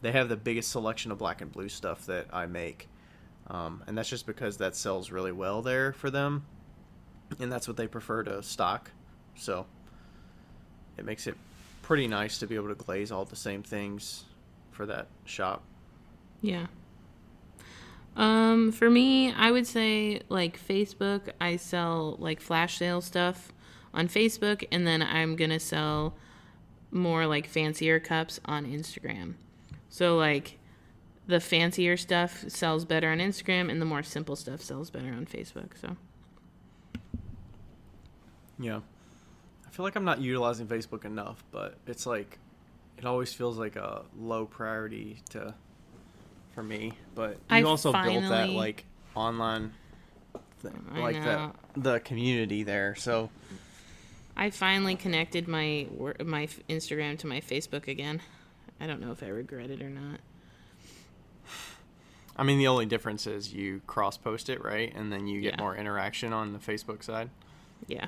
they have the biggest selection of black and blue stuff that I make. And that's just because that sells really well there for them, and that's what they prefer to stock. So it makes it pretty nice to be able to glaze all the same things for that shop. Yeah. For me, I would say like Facebook, I sell like flash sale stuff on Facebook, and then I'm going to sell more like fancier cups on Instagram. So like the fancier stuff sells better on Instagram and the more simple stuff sells better on Facebook. So yeah. I feel like I'm not utilizing Facebook enough, but it's like it always feels like a low priority for me. But you also built that like online like the community there. So I finally connected my Instagram to my Facebook again. I don't know if I regret it or not. I mean, the only difference is you cross post it, right? And then you get more interaction on the Facebook side. Yeah.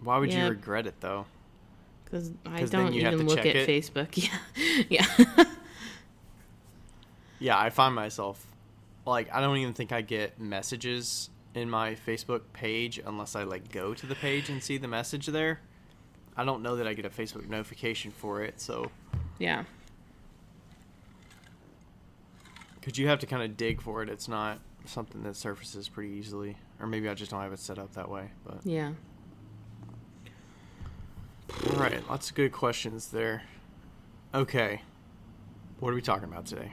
Why would you regret it though? Because I don't even look at Facebook. Yeah. Yeah, I find myself like I don't even think I get messages in my Facebook page unless I like go to the page and see the message there. I don't know that I get a Facebook notification for it, so yeah. Because you have to kind of dig for it. It's not something that surfaces pretty easily, or maybe I just don't have it set up that way. But yeah. All right, lots of good questions there. Okay, what are we talking about today?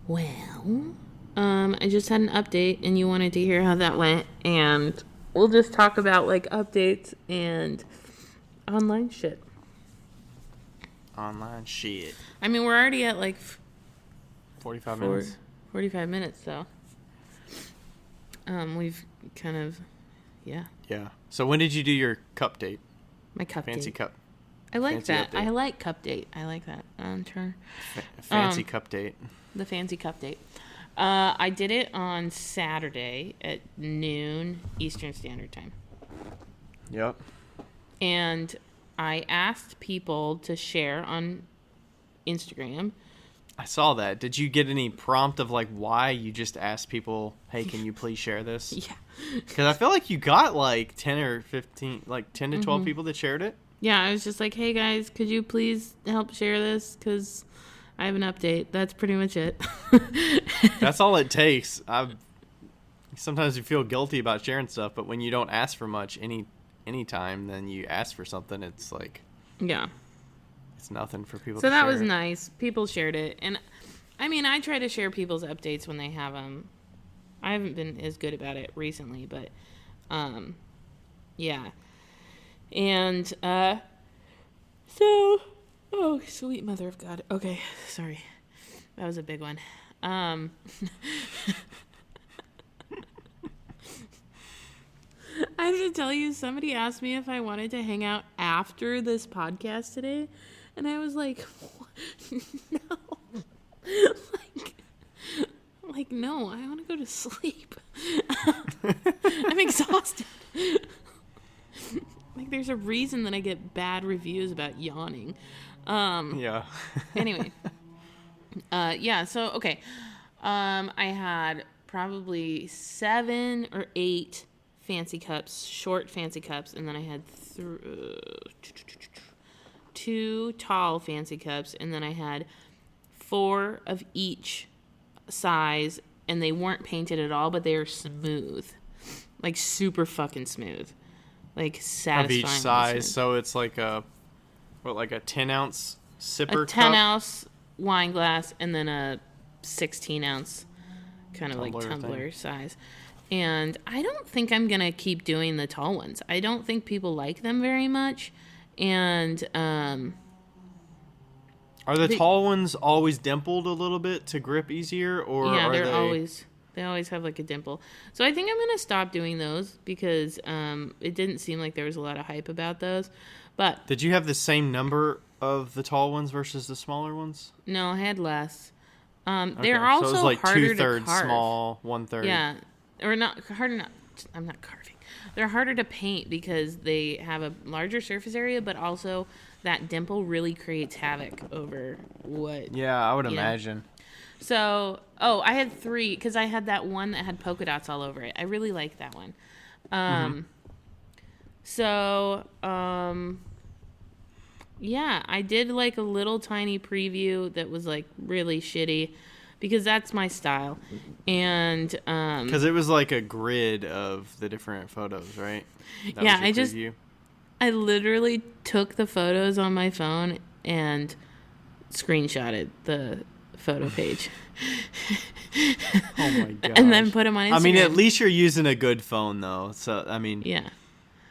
Well, I just had an update, and you wanted to hear how that went, and we'll just talk about like updates and online shit. Online shit. I mean, we're already at like 45 minutes. 45 minutes, though. We've kind of, yeah. Yeah. So when did you do your cup date? My cup Fancy date. cup. I like fancy that. update. I like cup date. I like that. Fancy cup date. The fancy cup date. I did it on Saturday at noon Eastern Standard Time. Yep. And I asked people to share on Instagram. I saw that. Did you get any prompt of like why you just asked people, hey, can you please share this? Yeah. Because I feel like you got like 10 or 15, like 10 to 12 people that shared it. Yeah, I was just like, hey guys, could you please help share this? Because I have an update. That's pretty much it. That's all it takes. Sometimes you feel guilty about sharing stuff, but when you don't ask for much any time, then you ask for something, it's like, Yeah. it's nothing for people So to that share. was nice. People shared it. And I mean, I try to share people's updates when they have them. I haven't been as good about it recently, but yeah. And so, oh, sweet mother of God. Okay, sorry. That was a big one. I have to tell you, somebody asked me if I wanted to hang out after this podcast today, and I was like, no. like, no, I want to go to sleep. I'm exhausted. Like, there's a reason that I get bad reviews about yawning. Yeah. Anyway. Yeah, so, okay. I had probably 7 or 8 fancy cups, short fancy cups, and then I had 2 tall fancy cups, and then I had 4 of each size, and they weren't painted at all, but they were smooth. Like, super fucking smooth. Like, satisfying. Of each size, so it's like a 10-ounce sipper a 10 cup? ounce wine glass, and then a 16 ounce kind of like tumbler size. And I don't think I'm going to keep doing the tall ones. I don't think people like them very much. And are the tall ones always dimpled a little bit to grip easier, or yeah, are they always have like a dimple. So I think I'm going to stop doing those because it didn't seem like there was a lot of hype about those. But did you have the same number of the tall ones versus the smaller ones? No, I had less. Okay. They're also so it was like harder 2/3 to carve. small, 1/3. Yeah, or not harder. Not I'm not carving. They're harder to paint because they have a larger surface area, but also that dimple really creates havoc over what. Yeah, I would imagine. So, I had 3 because I had that one that had polka dots all over it. I really liked that one. So, yeah, I did like a little tiny preview that was like really shitty because that's my style. And because it was like a grid of the different photos, right? That yeah, was your preview? I literally took the photos on my phone and screenshotted the photo page. Oh my god! And then put them on Instagram. I mean, at least you're using a good phone, though. So I mean, yeah.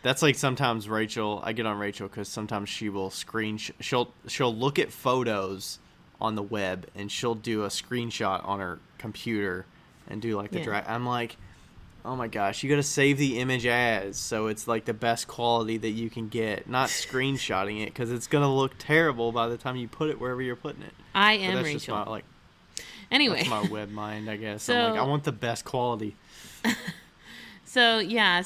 That's like sometimes Rachel. I get on Rachel because sometimes she will she'll look at photos on the web and she'll do a screenshot on her computer and do like the drag. I'm like, oh my gosh, you got to save the image as so it's like the best quality that you can get, not screenshotting it because it's gonna look terrible by the time you put it wherever you're putting it. I am that's Rachel. Just my, like, anyway, that's my web mind, I guess. So, I'm like, I want the best quality. So yeah,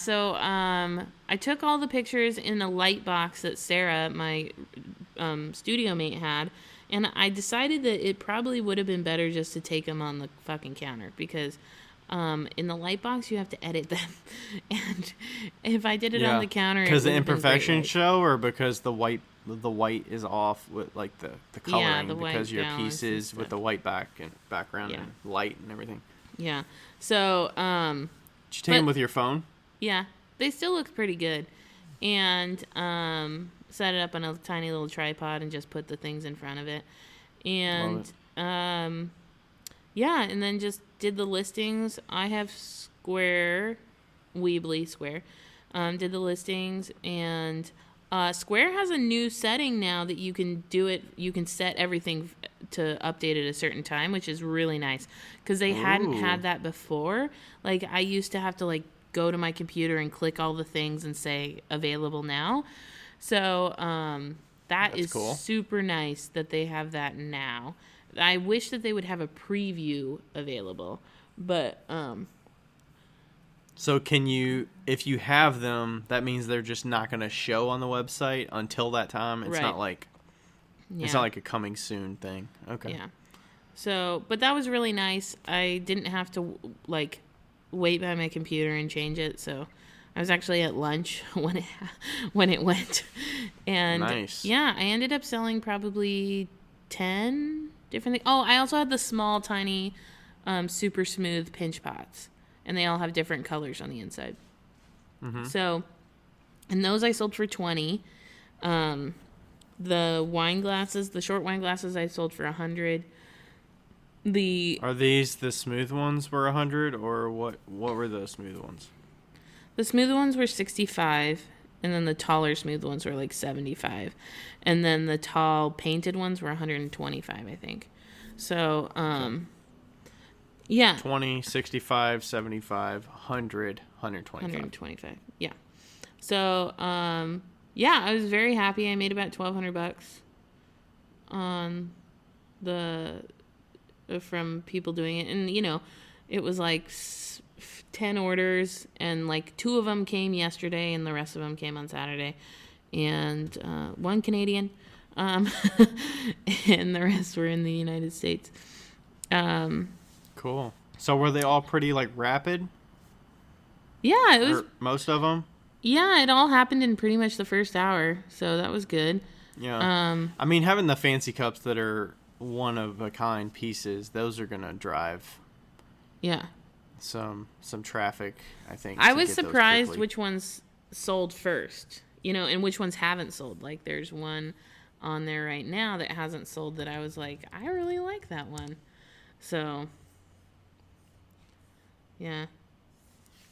I took all the pictures in a light box that Sarah, my studio mate, had, and I decided that it probably would have been better just to take them on the fucking counter because in the light box you have to edit them, and if I did it on the counter, because the imperfections show, or because the white is off with like the coloring, because your pieces with the white background and light and everything. Yeah. So did you take them with your phone? Yeah, they still look pretty good. And set it up on a tiny little tripod and just put the things in front of it. And yeah, and then just did the listings. I have Weebly Square, did the listings, and Square has a new setting now that you can do it. You can set everything to update at a certain time, which is really nice because they hadn't had that before. Like I used to have to like go to my computer and click all the things and say available now. So that's is cool. Super nice that they have that now. I wish that they would have a preview available, but so can you, if you have them, that means they're just not going to show on the website until that time. It's not like it's not like a coming soon thing. Okay. Yeah. So, but that was really nice. I didn't have to like wait by my computer and change it. So, I was actually at lunch when it went, and nice. Yeah, I ended up selling probably 10 different things. Oh, I also had the small, tiny, super smooth pinch pots, and they all have different colors on the inside. Mm-hmm. So, and those I sold for 20. The wine glasses, the short wine glasses, I sold for 100. Are these the smooth ones were 100, or what? What were the smooth ones? The smooth ones were 65, and then the taller smooth ones were like 75, and then the tall painted ones were 125, I think. So, yeah. 20, 65, 75, 100, 125. 125, yeah. So, yeah, I was very happy. I made about $1,200 on from people doing it. And, you know, it was like 10 orders, and like 2 of them came yesterday, and the rest of them came on Saturday. And 1 Canadian, and the rest were in the United States. Cool. So were they all pretty, like, rapid? Yeah, it was. Or most of them? Yeah, it all happened in pretty much the first hour, so that was good. Yeah. I mean, having the fancy cups that are one-of-a-kind pieces, those are going to drive some traffic, I think. I was surprised which ones sold first, you know, and which ones haven't sold. Like, there's one on there right now that hasn't sold that I was like, I really like that one. So, yeah.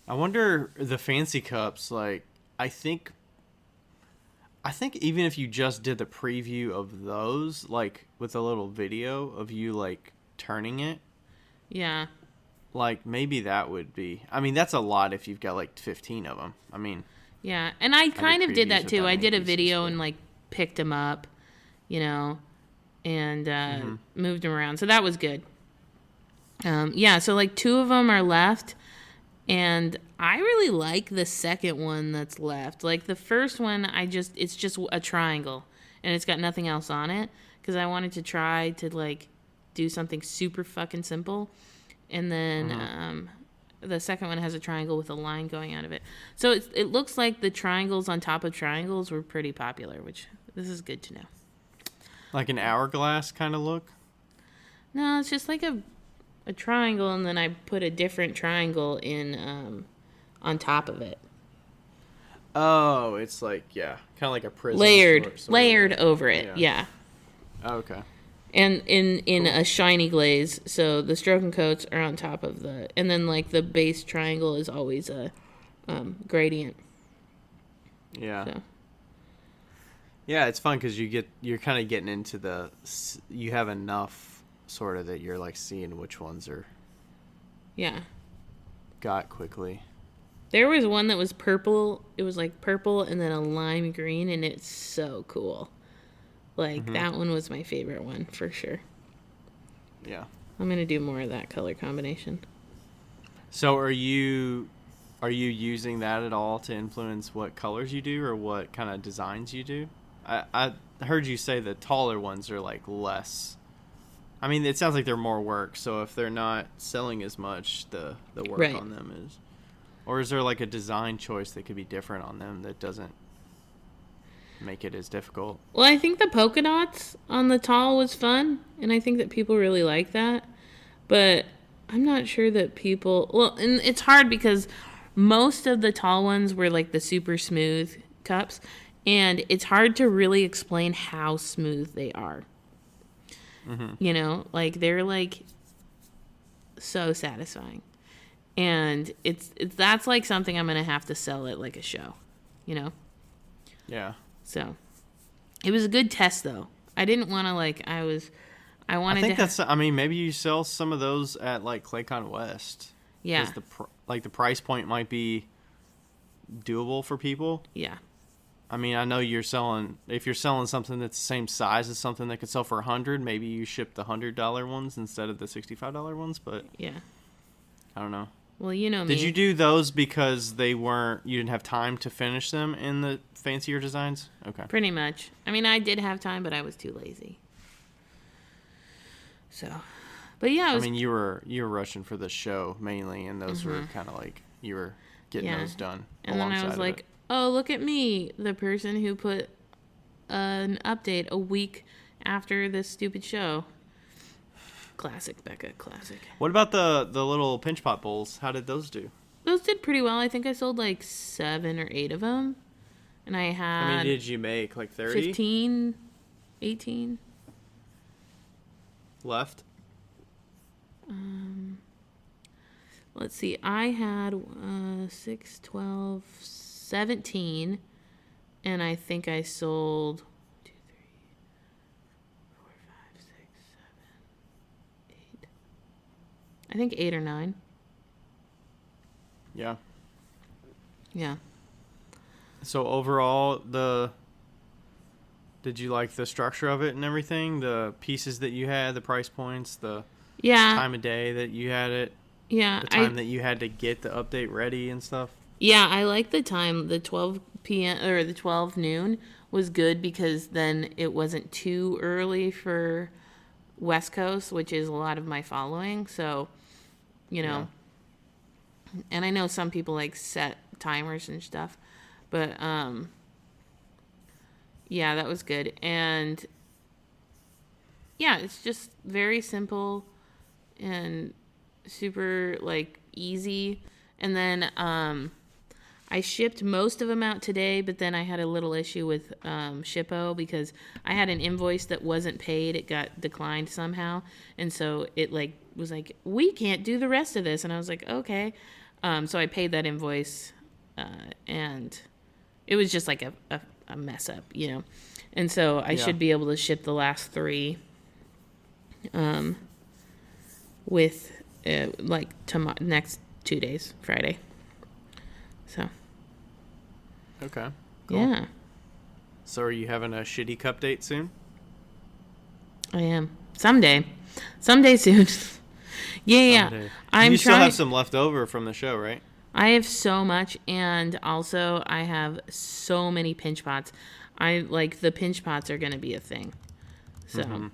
I wonder the fancy cups, like, I think even if you just did the preview of those, like, with a little video of you, like, turning it. Yeah. Like, maybe that would be, I mean, that's a lot if you've got, like, 15 of them. I mean. Yeah, and I kind of did that, too. I did a video and, like, picked them up, you know, and moved them around. So that was good. Yeah, so, like, 2 of them are left. And I really like the second one that's left. Like the first one, it's just a triangle and it's got nothing else on it because I wanted to try to like do something super fucking simple. And then the second one has a triangle with a line going out of it. So it looks like the triangles on top of triangles were pretty popular, which this is good to know. Like an hourglass kind of look? No, it's just like a triangle, and then I put a different triangle in on top of it. Oh, it's like, yeah, kind of like a prism. Layered over it, yeah. Oh, okay. And in a shiny glaze, so the stroke and coats are on top of and then like the base triangle is always a gradient. Yeah. So. Yeah, it's fun because you're kind of getting into you have enough sort of that you're like seeing which ones are got quickly. There was one that was purple. It was like purple and then a lime green, and it's so cool. Like that one was my favorite one for sure. Yeah. I'm gonna do more of that color combination. So are you using that at all to influence what colors you do or what kind of designs you do? I heard you say the taller ones are like less. I mean, it sounds like they're more work, so if they're not selling as much, the work on them is. Or is there like a design choice that could be different on them that doesn't make it as difficult? Well, I think the polka dots on the tall was fun, and I think that people really like that. But I'm not sure that people... Well, and it's hard because most of the tall ones were like the super smooth cups, and it's hard to really explain how smooth they are. Mm-hmm. You know, like they're like so satisfying. And it's that's like something I'm gonna have to sell at like a show, you know. Yeah. So it was a good test though. I didn't want to like I wanted I think to. that's. I mean, maybe you sell some of those at like Claycon West. Yeah. Because the price point might be doable for people. Yeah. I mean, I know if you're selling something that's the same size as something that could sell for $100, maybe you ship the $100 ones instead of the $65 ones. But Yeah. I don't know. Well, you know me. Did you do those because you didn't have time to finish them in the fancier designs? Okay. Pretty much. I mean, I did have time, but I was too lazy. So, but yeah, I mean, you were rushing for the show mainly, and those were kind of like you were getting those done. And then I was like, oh, look at me, the person who put an update a week after this stupid show. Classic, Becca, classic. What about the little pinch pot bowls? How did those do? Those did pretty well. I think I sold like 7 or 8 of them. And I had... How many did you make? Like 30? 15, 18. Left? Let's see. I had 6, 12, 17. And I think I sold 2, 3, 4, 5, 6, 7, 8. I think 8 or 9. Yeah. Yeah. So overall, did you like the structure of it and everything? The pieces that you had, the price points, the time of day that you had it, Yeah. the time that you had to get the update ready and stuff? Yeah, I like the time. The 12 p.m. or the 12 noon was good because then it wasn't too early for West Coast, which is a lot of my following. So, you know, and I know some people like set timers and stuff, but yeah, that was good. And yeah, it's just very simple and super like easy. And then I shipped most of them out today, but then I had a little issue with Shippo because I had an invoice that wasn't paid. It got declined somehow. And so it like was like, we can't do the rest of this. And I was like, okay. So I paid that invoice and it was just like a mess up, you know. And so I should be able to ship the last 3 with like next 2 days, Friday. So. Okay. Cool. Yeah. So are you having a shitty cup date soon? I am. Someday soon. Yeah. Someday. I'm you still trying. have some left over from the show, right? I have so much, and also I have so many pinch pots. The pinch pots are going to be a thing. So.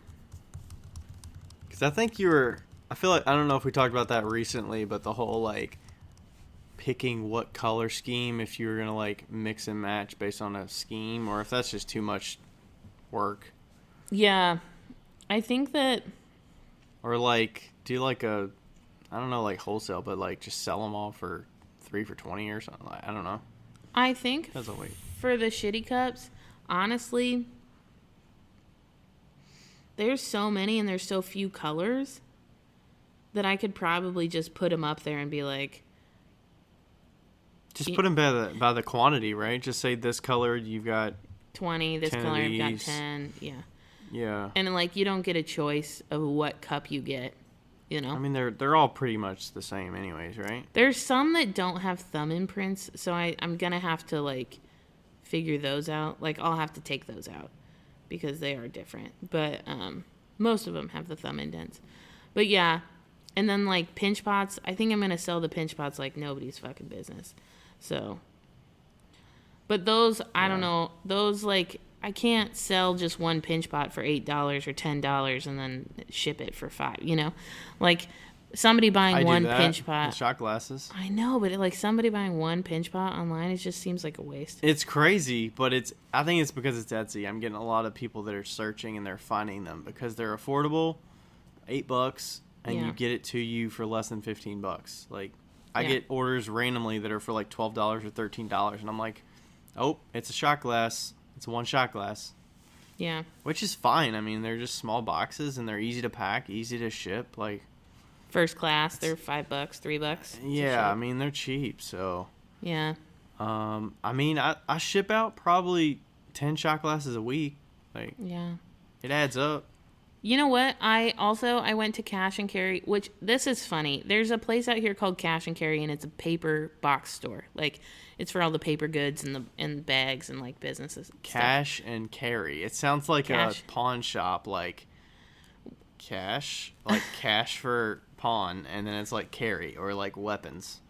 Because I think I feel like, I don't know if we talked about that recently, but the whole like picking what color scheme, if you were going to like mix and match based on a scheme, or if that's just too much work. Yeah. I think that. Or like do like I don't know, like wholesale, but like just sell them all for 3 for $20 or something. I don't know. I think That's a wait. For the shitty cups, honestly, there's so many and there's so few colors that I could probably just put them up there and be like. Just put them by the quantity, right? Just say this color you've got 20, this 10 color of I've got these. 10, yeah. Yeah. And like you don't get a choice of what cup you get, you know. I mean they're all pretty much the same anyways, right? There's some that don't have thumb imprints, so I'm gonna have to like figure those out. Like I'll have to take those out because they are different. But most of them have the thumb indents. But yeah, and then like pinch pots, I think I'm gonna sell the pinch pots like nobody's fucking business. So, but those I don't know. Those like I can't sell just one pinch pot for $8 or $10 and then ship it for $5. You know, like somebody buying one pinch pot. With shot glasses. I know, but like somebody buying one pinch pot online, it just seems like a waste. It's crazy, but I think it's because it's Etsy. I'm getting a lot of people that are searching and they're finding them because they're affordable, $8, and you get it to you for less than $15. Like I get orders randomly that are for like $12 or $13, and I'm like, oh, it's a shot glass. It's one shot glass. Yeah. Which is fine. I mean, they're just small boxes and they're easy to pack, easy to ship. Like, First class, they're $5, $3. Yeah, I mean, they're cheap, so. Yeah. I mean, I ship out probably 10 shot glasses a week. Like, Yeah. it adds up. You know what? I went to Cash and Carry, which this is funny. There's a place out here called Cash and Carry, and it's a paper box store. Like, it's for all the paper goods and bags and like businesses. Cash and Carry. It sounds like Cash. a pawn shop, like cash for pawn, and then it's like carry or like weapons.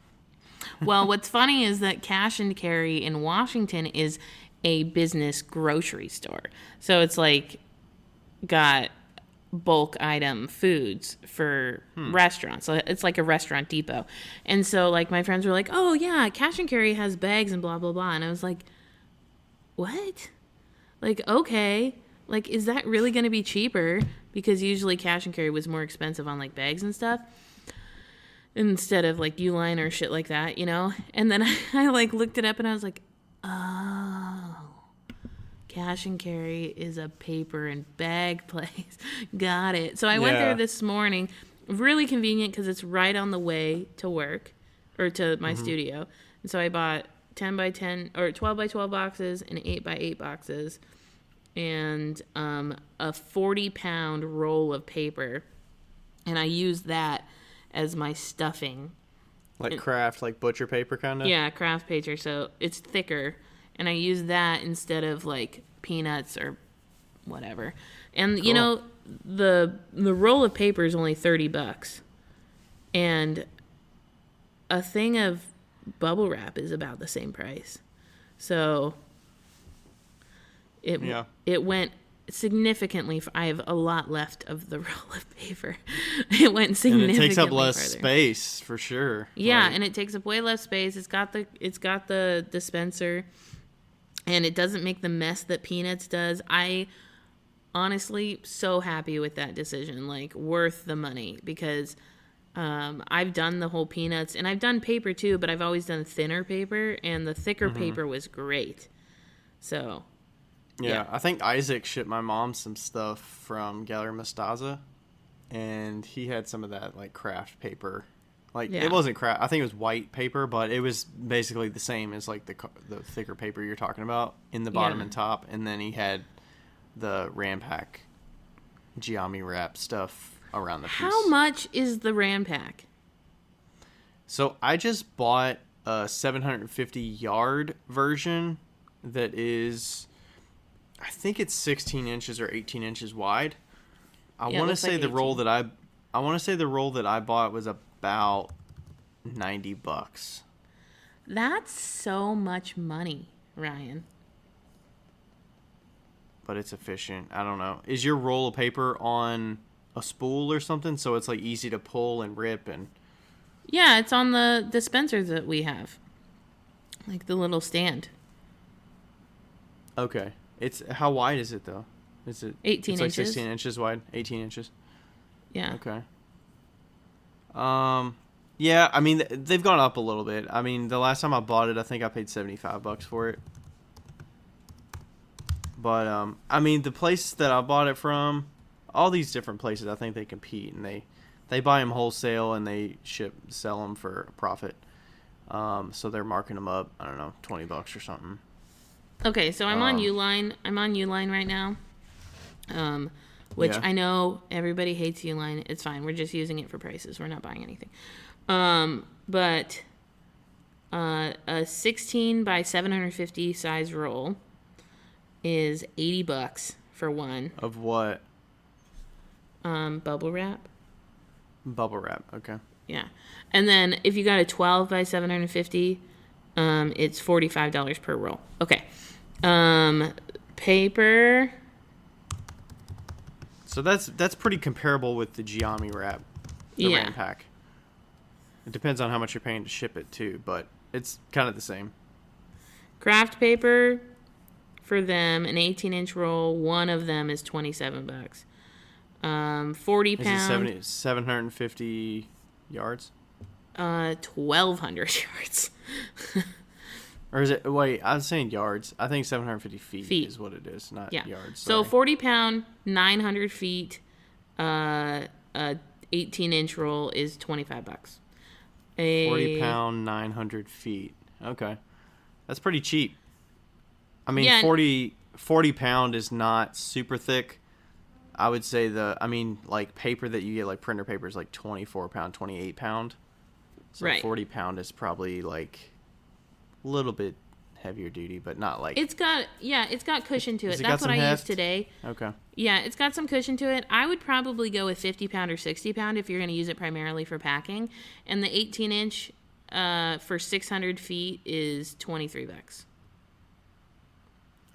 Well, what's funny is that Cash and Carry in Washington is a business grocery store. So it's like got bulk item foods for restaurants. So it's like a restaurant depot. And so like my friends were like, "Oh yeah, Cash and Carry has bags and blah blah blah." And I was like, "What?" Like, okay. Like, is that really going to be cheaper? Because usually Cash and Carry was more expensive on like bags and stuff instead of like Uline or shit like that, you know? And then I like looked it up and I was like, "Oh, Cash and Carry is a paper and bag place." Got it. So I went there this morning. Really convenient because it's right on the way to work or to my studio. And so I bought 10 by 10 or 12 by 12 boxes and 8 by 8 boxes and a 40-pound roll of paper. And I used that as my stuffing. Like craft, like butcher paper kind of? Yeah, craft paper. So it's thicker. And I use that instead of like peanuts or whatever. And you know, the roll of paper is only $30. And a thing of bubble wrap is about the same price. So it went significantly. I have a lot left of the roll of paper. It went significantly And it takes up less farther. space for sure. Yeah, Like, and it takes up way less space. It's got the dispenser, and it doesn't make the mess that peanuts does. I honestly so happy with that decision. Like, worth the money because I've done the whole peanuts, and I've done paper too, but I've always done thinner paper, and the thicker paper was great. So. Yeah, I think Isaac shipped my mom some stuff from Gallery Mostaza, and he had some of that like craft paper. Like it wasn't craft. I think it was white paper, but it was basically the same as like the thicker paper you're talking about in the bottom and top. And then he had the Rampack Giami wrap stuff around the piece. How much is the Rampack? So I just bought a 750 yard version that is, I think it's 16 inches or 18 inches wide. I want to say like the roll that I bought was about $90. That's so much money, Ryan. But it's efficient. I don't know. Is your roll of paper on a spool or something so it's like easy to pull and rip and? Yeah, it's on the dispenser that we have. Like the little stand. Okay. It's how wide is it though? Is it 18 it's like inches. 16 inches wide, 18 inches. Yeah. Okay. Yeah, I mean they've gone up a little bit. I mean, the last time I bought it, I think I paid $75 for it. But I mean, the place that I bought it from, all these different places, I think they compete and they buy them wholesale and they sell them for a profit. So they're marking them up, I don't know, $20 or something. Okay, so I'm on Uline. I'm on Uline right now. Which Yeah. I know everybody hates Uline. It's fine. We're just using it for prices. We're not buying anything. But a 16 by 750 size roll is $80 for one. Of what? Bubble wrap. Bubble wrap. Okay. Yeah. And then if you got a 12 by 750, it's $45 per roll. Okay. Paper. So that's pretty comparable with the Giami wrap, the Yeah. Rampack. It depends on how much you're paying to ship it too, but it's kind of the same. Craft paper for them, an 18-inch roll. One of them is $27. 40 Is pound. it 750 yards? 1,200 yards. Or is it? Wait, I was saying yards. I think 750 feet Feet. is what it is, not Yeah. yards. So Sorry. 40 pound, 900 feet, 18-inch roll is $25. 40 pound, 900 feet. Okay. That's pretty cheap. I mean, Yeah. 40 pound is not super thick. I would say like paper that you get, like printer paper, is like 24 pound, 28 pound. So Right. 40 pound is probably like a little bit heavier duty, but not like... It's got cushion to it. Has it got That's what some I used heft? today. Okay. Yeah, it's got some cushion to it. I would probably go with 50 pound or 60 pound if you're going to use it primarily for packing. And the 18-inch for 600 feet is $23.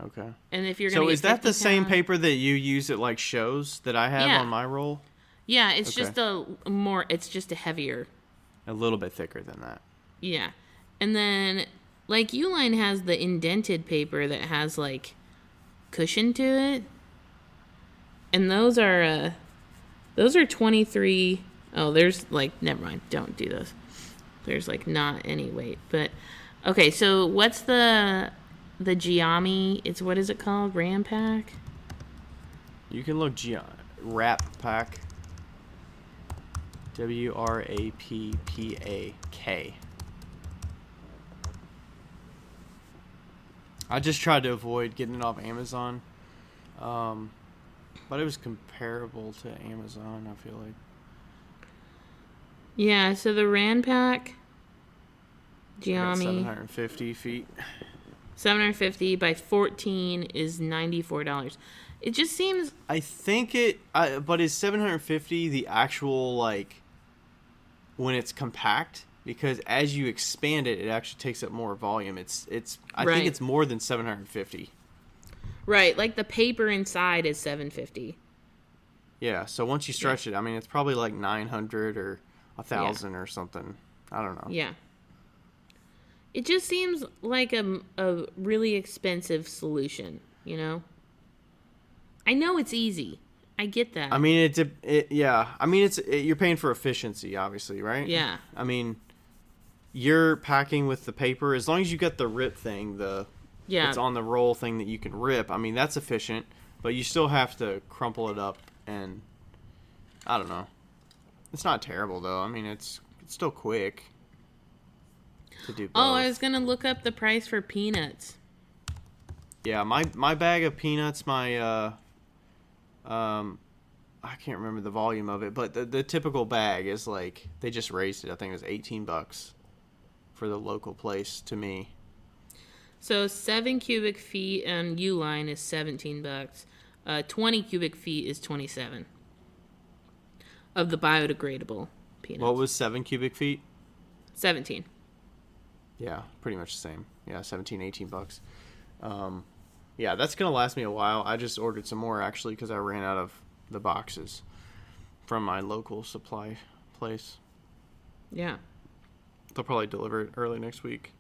Okay. And if you're going to So is that the same paper that you use at like shows that I have Yeah. on my roll? Yeah, it's Okay. it's just a heavier. A little bit thicker than that. Yeah. And then like Uline has the indented paper that has like cushion to it. And those are 23. Oh, there's like, never mind. Don't do those. There's like not any weight. But okay, so what's the Giami? It's, what is it called? Ram pack? You can look Wrap Pack. WRAPPAK. I just tried to avoid getting it off Amazon. But it was comparable to Amazon, I feel like. Yeah, so the Ran pack I got Giami 750 feet. 750 by 14 is $94. It just seems I think but is 750 the actual, like, when it's compact? Because as you expand it, it actually takes up more volume. I Right. think it's more than 750. right, like the paper inside is 750. Yeah, so once you stretch it, I mean, it's probably like 900 or 1,000 or something. I don't know. Yeah. It just seems like a really expensive solution, you know? I know it's easy. I get that. I mean, yeah. I mean, you're paying for efficiency, obviously, right? Yeah. I mean, you're packing with the paper. As long as you get the rip thing, it's on the roll thing that you can rip. I mean, that's efficient, but you still have to crumple it up, and I don't know. It's not terrible though. I mean, it's still quick to do both. Oh, I was going to look up the price for peanuts. Yeah, my bag of peanuts, I can't remember the volume of it, but the typical bag is like, they just raised it. I think it was $18 for the local place to me. So 7 cubic feet on Uline is $17. 20 cubic feet is $27 of the biodegradable peanuts. What was 7 cubic feet? 17. Yeah, pretty much the same. Yeah, $18. Yeah, that's going to last me a while. I just ordered some more, actually, because I ran out of the boxes from my local supply place. Yeah. They'll probably deliver it early next week,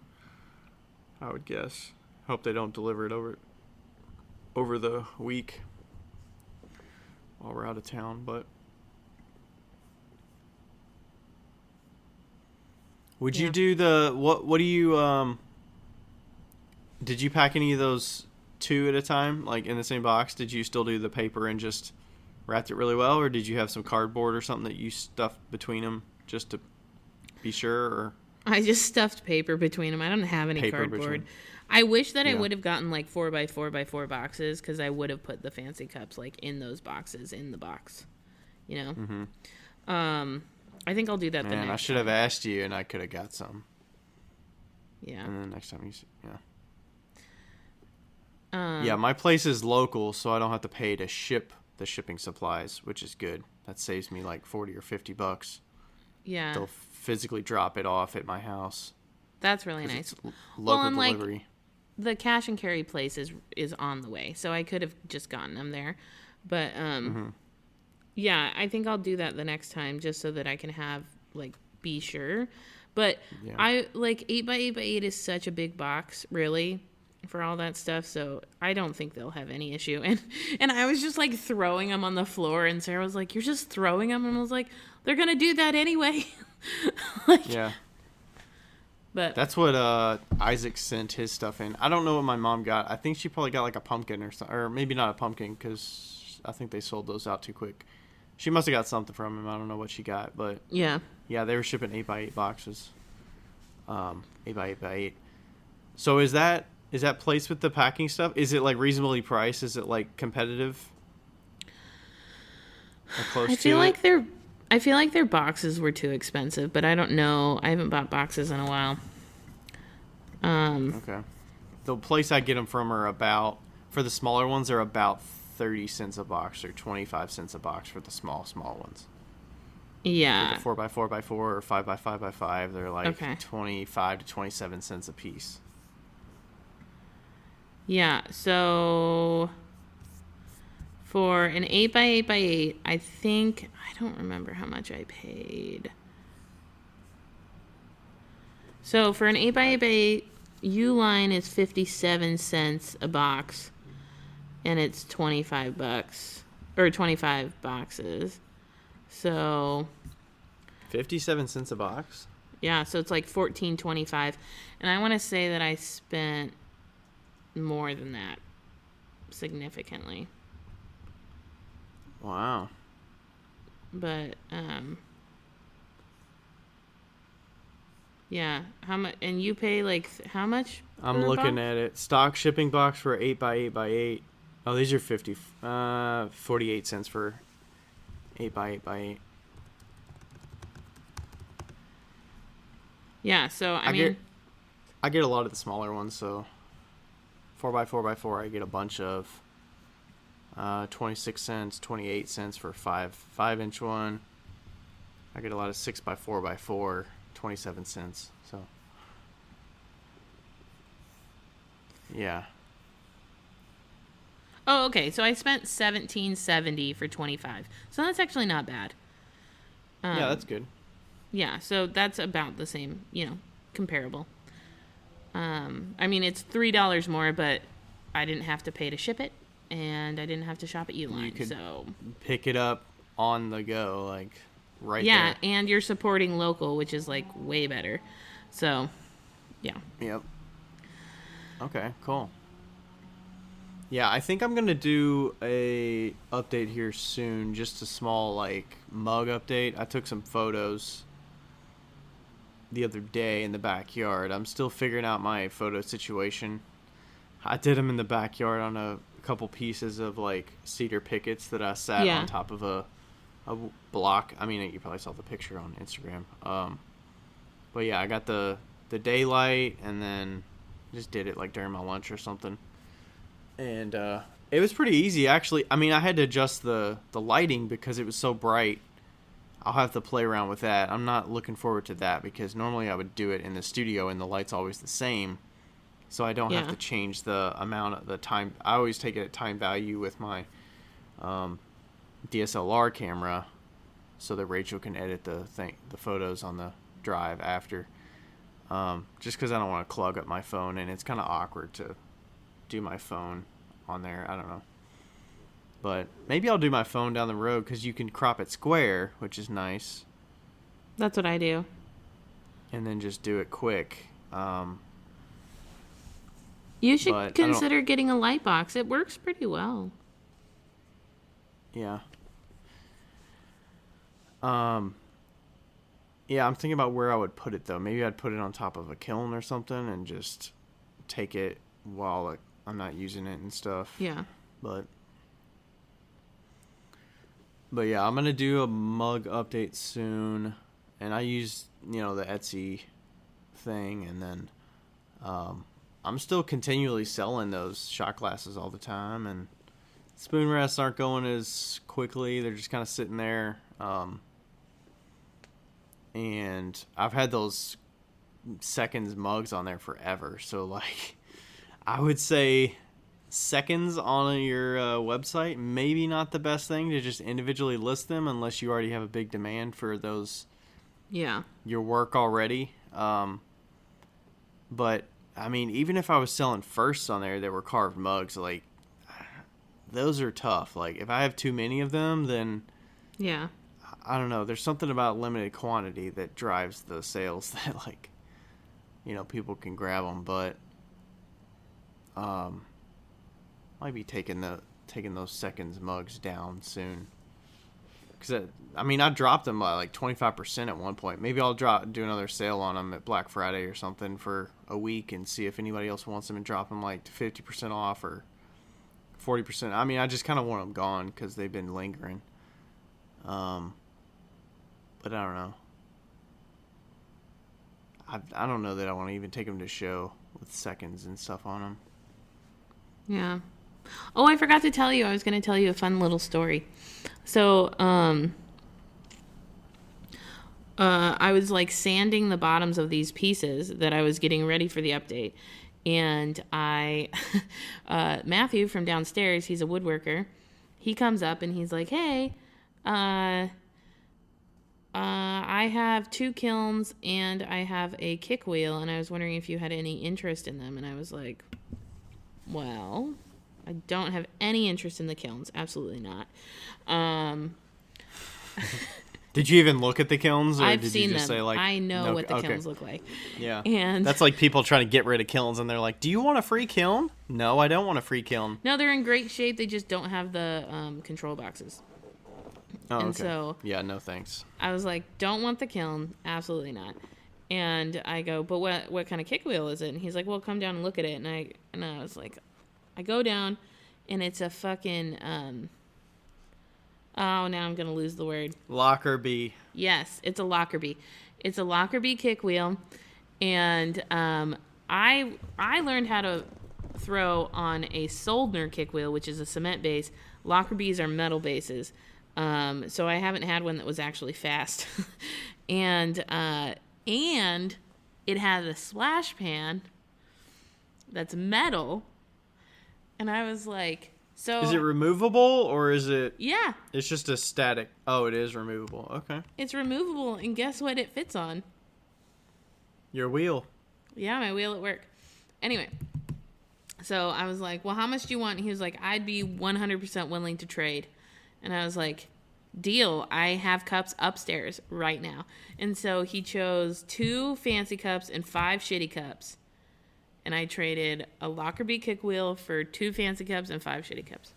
I would guess. Hope they don't deliver it over the week while we're out of town, but... Would you do what do you, did you pack any of those 2 at a time, like in the same box? Did you still do the paper and just wrapped it really well, or did you have some cardboard or something that you stuffed between them just to be sure? Or I just stuffed paper between them. I don't have any Paper cardboard. between- I wish that I Yeah. would have gotten like 4x4x4 boxes, because I would have put the fancy cups like in those boxes in the box. You know? Mm-hmm. I think I'll do that the Man, next I should have asked you, and I could have got some. Yeah. And then next time yeah, my place is local, so I don't have to pay to ship the shipping supplies, which is good. That saves me like $40 or $50. Yeah. They'll physically drop it off at my house. That's really nice. It's local and, like, delivery. The cash and carry place is on the way, so I could have just gotten them there. But yeah, I think I'll do that the next time, just so that I can have like be sure. But Yeah. I like 8x8x8 is such a big box, really, for all that stuff. So I don't think they'll have any issue. And I was just like throwing them on the floor, and Sarah was like, "You're just throwing them," and I was like, "They're gonna do that anyway." Like, Yeah. but That's what Isaac sent his stuff in. I don't know what my mom got. I think she probably got like a pumpkin or something, or maybe not a pumpkin, because I think they sold those out too quick. She must have got something from him. I don't know what she got, but Yeah. yeah, they were shipping 8x8 boxes. 8x8x8. So is that placed with the packing stuff? Is it like reasonably priced? Is it like competitive? Or close I feel to like it? I feel like their boxes were too expensive, but I don't know. I haven't bought boxes in a while. Okay. The place I get them from are about, for the smaller ones, they're about 30 cents a box or 25 cents a box for the small ones. Yeah. For the 4x4x4 or 5x5x5, they're like Okay. 25 to 27 cents a piece. Yeah. So for an 8x8x8, I think, I don't remember how much I paid. So for an 8x8x8, U-line is 57 cents a box, and it's 25 bucks, or 25 boxes. So 57 cents a box? yeah, so it's like $14.25, and I want to say that I spent more than that, significantly. Wow. But yeah, how much? And you pay like how much? I'm per looking box? at it. Stock shipping box for 8x8x8. Oh, these are 48 cents for 8x8x8. Yeah, so I mean, I get a lot of the smaller ones, so 4x4x4 I get a bunch of 26 cents, 28 cents for 5-inch one. I get a lot of 6x4x4, 27 cents. So yeah. oh, okay. So I spent $17.70 for 25. So that's actually not bad. Yeah, that's good. Yeah, so that's about the same, comparable. I mean, it's $3 more, but I didn't have to pay to ship it, and I didn't have to shop at Uline. could So Pick it up on the go, like right yeah, there. and you're supporting local, which is like way better. So yeah. Yep. Okay, cool. Yeah, I think I'm gonna do a update here soon. Just a small like mug update. I took some photos the other day in the backyard. I'm still figuring out my photo situation. I did them in the backyard on a couple pieces of like cedar pickets that I sat Yeah. on top of a block. I mean, you probably saw the picture on Instagram. But yeah, I got the daylight and then just did it like during my lunch or something. And it was pretty easy actually. I mean, I had to adjust the lighting because it was so bright. I'll have to play around with that. I'm not looking forward to that because normally I would do it in the studio and the light's always the same. So I don't have Yeah. to change the amount of the time. I always take it at time value with my DSLR camera so that Rachel can edit the photos on the drive after. Just because I don't want to clog up my phone, and it's kind of awkward to do my phone on there. I don't know. But maybe I'll do my phone down the road because you can crop it square, which is nice, That's what I do. and then just do it quick. You should But I don't- consider getting a light box. It works pretty well. Yeah. Yeah, I'm thinking about where I would put it though. Maybe I'd put it on top of a kiln or something and just take it while like, I'm not using it and stuff. Yeah. But yeah, I'm gonna do a mug update soon, and I use the Etsy thing, and then I'm still continually selling those shot glasses all the time, and spoon rests aren't going as quickly. They're just kind of sitting there. And I've had those seconds mugs on there forever. So like, I would say seconds on your website, maybe not the best thing to just individually list them unless you already have a big demand for those, Yeah. your work already. But I mean, even if I was selling firsts on there that were carved mugs, like those are tough. Like if I have too many of them, then Yeah. I don't know. There's something about limited quantity that drives the sales that like, people can grab them, but might be taking those seconds mugs down soon. Because, I mean, I dropped them by like 25% at one point. Maybe I'll do another sale on them at Black Friday or something for a week and see if anybody else wants them and drop them like to 50% off or 40%. I mean, I just kind of want them gone because they've been lingering. But I don't know. I don't know that I want to even take them to show with seconds and stuff on them. Yeah. Oh, I forgot to tell you. I was going to tell you a fun little story. So, I was like sanding the bottoms of these pieces that I was getting ready for the update. And Matthew from downstairs, he's a woodworker. He comes up and he's like, hey, I have 2 kilns and I have a kick wheel. And I was wondering if you had any interest in them. And I was like, well, I don't have any interest in the kilns. Absolutely not. Did you even look at the kilns, or I've did seen you just them. say like I know no, what the okay. kilns look like. Yeah, and that's like people trying to get rid of kilns, and they're like, "Do you want a free kiln?" No, I don't want a free kiln. No, they're in great shape. They just don't have the control boxes. Oh, and okay. so yeah, no thanks. I was like, "Don't want the kiln, absolutely not." And I go, "But what kind of kick wheel is it?" And he's like, "Well, come down and look at it." And I was like, I go down, and it's a fucking oh, now I'm gonna lose the word. Lockerbie. Yes, it's a Lockerbie. It's a Lockerbie kick wheel, and I learned how to throw on a Soldner kick wheel, which is a cement base. Lockerbies are metal bases, so I haven't had one that was actually fast. and it has a splash pan that's metal, and I was like, so is it removable or is it? Yeah, It's just a static. Oh, it is removable. Okay. it's removable, and guess what it fits on? Your wheel. Yeah, my wheel at work. Anyway, so I was like, well, how much do you want? And he was like, I'd be 100% willing to trade. And I was like, deal. I have cups upstairs right now. And so he chose 2 fancy cups and 5 shitty cups. And I traded a Lockerbie kick wheel for 2 fancy cups and 5 shitty cups.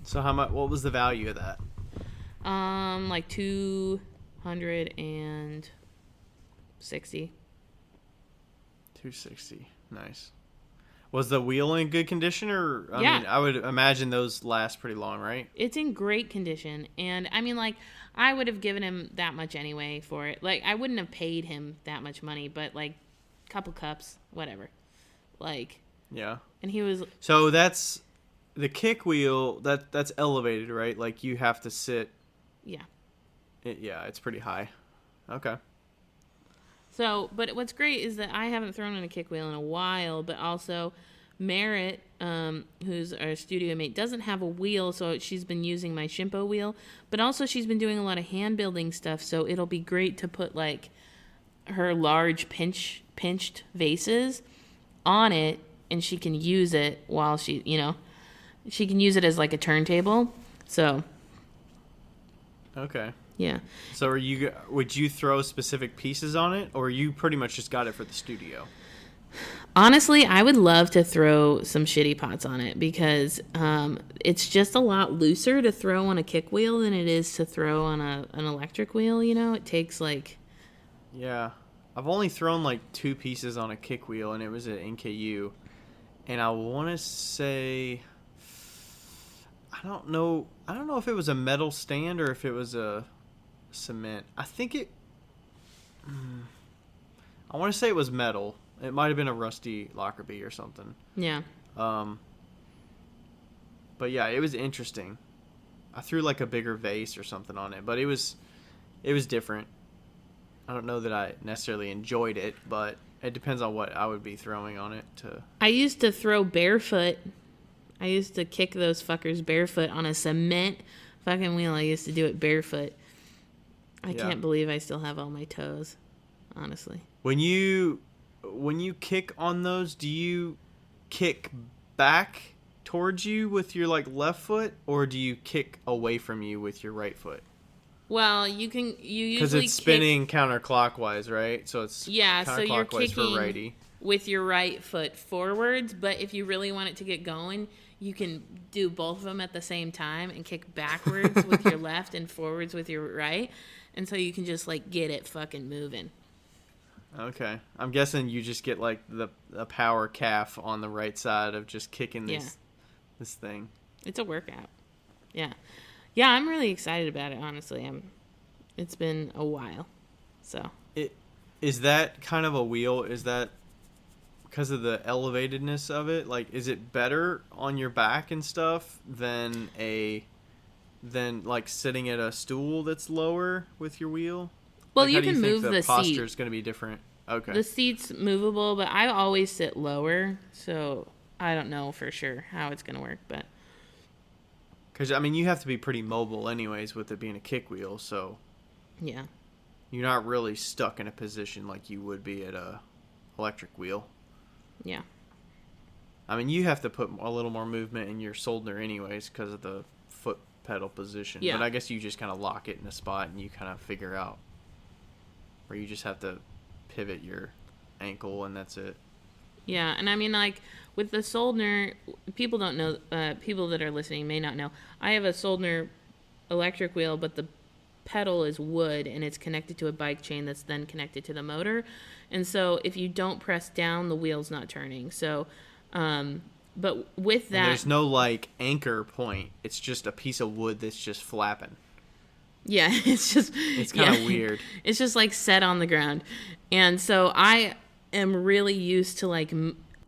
So how much? What was the value of that? Like 260. 260. Nice. Was the wheel in good condition, or I Yeah. mean, I would imagine those last pretty long, right? It's in great condition. And I mean, like, I would have given him that much anyway for it. Like, I wouldn't have paid him that much money, but like, couple cups, whatever. Like, Yeah. and he was, So that's the kick wheel. That's elevated, right? Like you have to sit. yeah. Yeah, it's pretty high. Okay. So, but what's great is that I haven't thrown in a kick wheel in a while, but also Merritt, who's our studio mate, doesn't have a wheel, so she's been using my Shimpo wheel, but also she's been doing a lot of hand building stuff, so it'll be great to put like her large pinched vases on it, and she can use it while she can use it as like a turntable. So, Okay. yeah. So would you throw specific pieces on it, or you pretty much just got it for the studio? Honestly, I would love to throw some shitty pots on it because it's just a lot looser to throw on a kick wheel than it is to throw on an electric wheel, It takes like... Yeah. I've only thrown like 2 pieces on a kick wheel, and it was at NKU. And I want to say... I don't know if it was a metal stand or if it was a cement. I think it... I want to say it was metal. It might have been a rusty Lockerbie or something. Yeah. But yeah, it was interesting. I threw like a bigger vase or something on it, but it was different. I don't know that I necessarily enjoyed it, but it depends on what I would be throwing on it to. I used to throw barefoot. I used to kick those fuckers barefoot on a cement fucking wheel. I used to do it barefoot. I can't believe I still have all my toes, honestly. When you kick on those, do you kick back towards you with your like left foot, or do you kick away from you with your right foot? Well, you usually because it's spinning counterclockwise, right? So it's so you're counterclockwise kicking for righty. with your right foot forwards. But if you really want it to get going, you can do both of them at the same time and kick backwards with your left and forwards with your right. And so you can just, like, get it fucking moving. Okay. I'm guessing you just get, like, the power calf on the right side of just kicking this thing. It's a workout. Yeah. Yeah, I'm really excited about it, honestly. It's been a while. So. Is that kind of a wheel? Is that because of the elevatedness of it? Like, is it better on your back and stuff than like sitting at a stool that's lower with your wheel? Well, like, you can move the posture seat. is going to be different. Okay. The seat's movable, but I always sit lower, so I don't know for sure how it's going to work, but because I mean, you have to be pretty mobile anyways with it being a kick wheel, so yeah. You're not really stuck in a position like you would be at a electric wheel. Yeah. I mean, you have to put a little more movement in your Soldner anyways because of the foot pedal position. Yeah. But I guess you just kind of lock it in a spot and you kind of figure out. Or you just have to pivot your ankle and that's it. Yeah, and I mean, like, with the Soldner, people don't know, people that are listening may not know. I have a Soldner electric wheel, but the pedal is wood and it's connected to a bike chain that's then connected to the motor, and so if you don't press down, the wheel's not turning. So but with that, and there's no like anchor point, it's just a piece of wood that's just flapping. Yeah, it's kind of weird. It's just like set on the ground, and so I am really used to like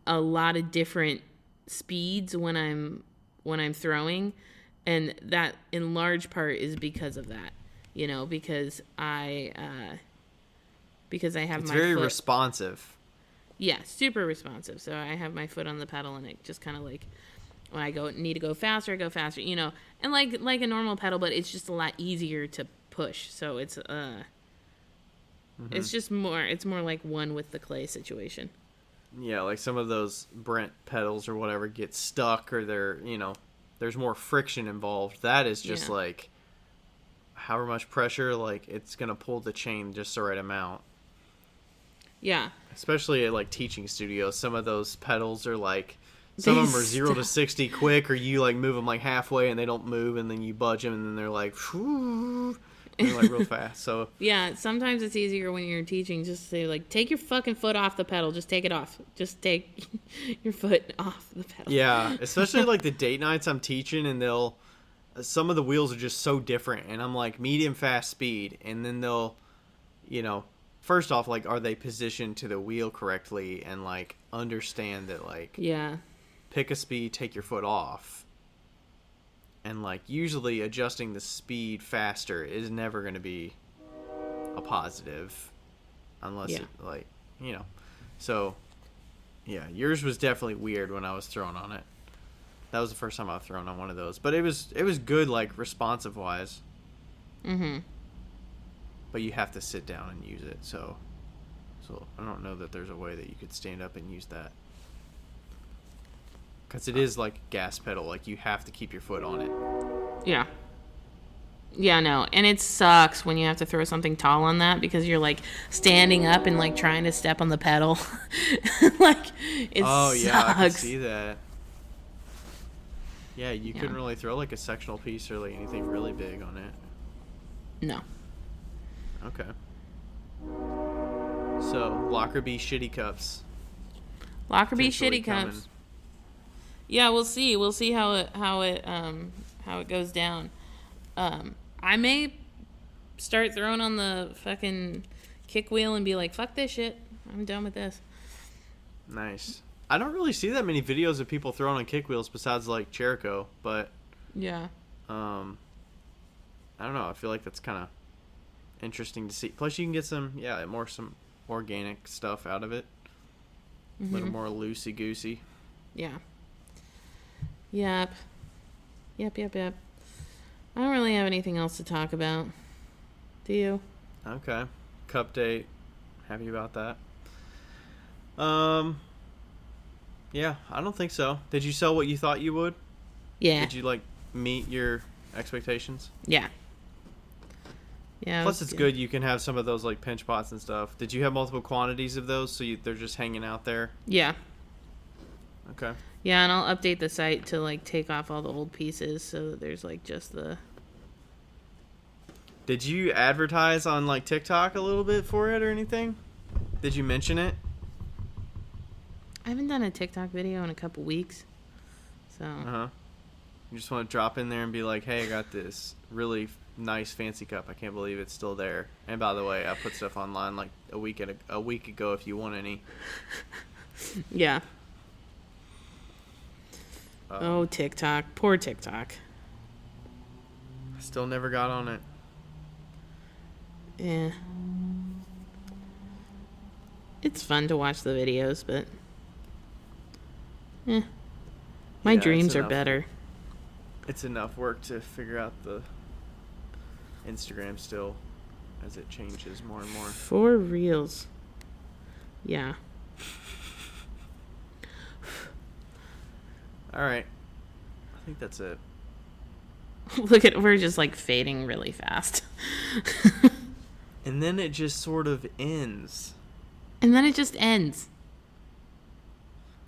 a lot of different speeds when I'm throwing, and that in large part is because of that. You know, because I have it's my very foot, responsive. Yeah, super responsive. So I have my foot on the pedal, and it just kind of like when I need to go faster, I go faster. You know, and like a normal pedal, but it's just a lot easier to push. So it's it's just more. It's more like one with the clay situation. Yeah, like some of those Brent pedals or whatever get stuck, or there's more friction involved. That is just like however much pressure, like it's gonna pull the chain just the right amount. Yeah. Especially at like teaching studios, some of those pedals are like some of them are 0 to 60 quick, or you like move them like halfway and they don't move, and then you budge them and then they're like, whoo, and they're like real fast. So yeah, sometimes it's easier when you're teaching just to say like, take your fucking foot off the pedal, just take it off, just take your foot off the pedal. Yeah, especially like the date nights I'm teaching, and some of the wheels are just so different, and I'm like medium fast speed, and then they'll, first off, like, are they positioned to the wheel correctly, and like understand that like pick a speed, take your foot off, and like usually adjusting the speed faster is never going to be a positive unless it like so yeah, yours was definitely weird when I was thrown on it. That was the first time I've thrown on one of those. But it was good, like, responsive-wise. Mm-hmm. But you have to sit down and use it, so I don't know that there's a way that you could stand up and use that. Because it is like a gas pedal. Like, you have to keep your foot on it. Yeah. Yeah, no. And it sucks when you have to throw something tall on that, because you're, like, standing up and, like, trying to step on the pedal. Like, it sucks. Yeah, I can see that. Yeah, you couldn't really throw like a sectional piece or like anything really big on it. No. Okay. So Lockerbie shitty cups. Lockerbie shitty cups. Yeah, we'll see. We'll see how it goes down. I may start throwing on the fucking kick wheel and be like, fuck this shit. I'm done with this. Nice. I don't really see that many videos of people throwing on kick wheels besides like Cherico, but yeah. I don't know. I feel like that's kind of interesting to see. Plus, you can get some organic stuff out of it. A little more loosey goosey. Yeah. Yep. I don't really have anything else to talk about. Do you? Okay. Cup date. Happy about that. Yeah, I don't think so. Did you sell what you thought you would? Yeah. Did you, like, meet your expectations? Yeah. Yeah. Plus, it's good you can have some of those, like, pinch pots and stuff. Did you have multiple quantities of those, so they're just hanging out there? Yeah. Okay. Yeah, and I'll update the site to like take off all the old pieces so that there's like just the. Did you advertise on like TikTok a little bit for it or anything? Did you mention it? I haven't done a TikTok video in a couple weeks, so. Uh-huh. You just want to drop in there and be like, hey, I got this really nice fancy cup. I can't believe it's still there. And by the way, I put stuff online like a week ago if you want any. Yeah. Oh, TikTok. Poor TikTok. Still never got on it. Yeah. It's fun to watch the videos, but. My Yeah, dreams it's are enough. better. It's enough work to figure out the Instagram still as it changes more and more. For reals. Yeah. All right. I think that's it. Look at, we're just like fading really fast. And then it just sort of ends. And then it just ends.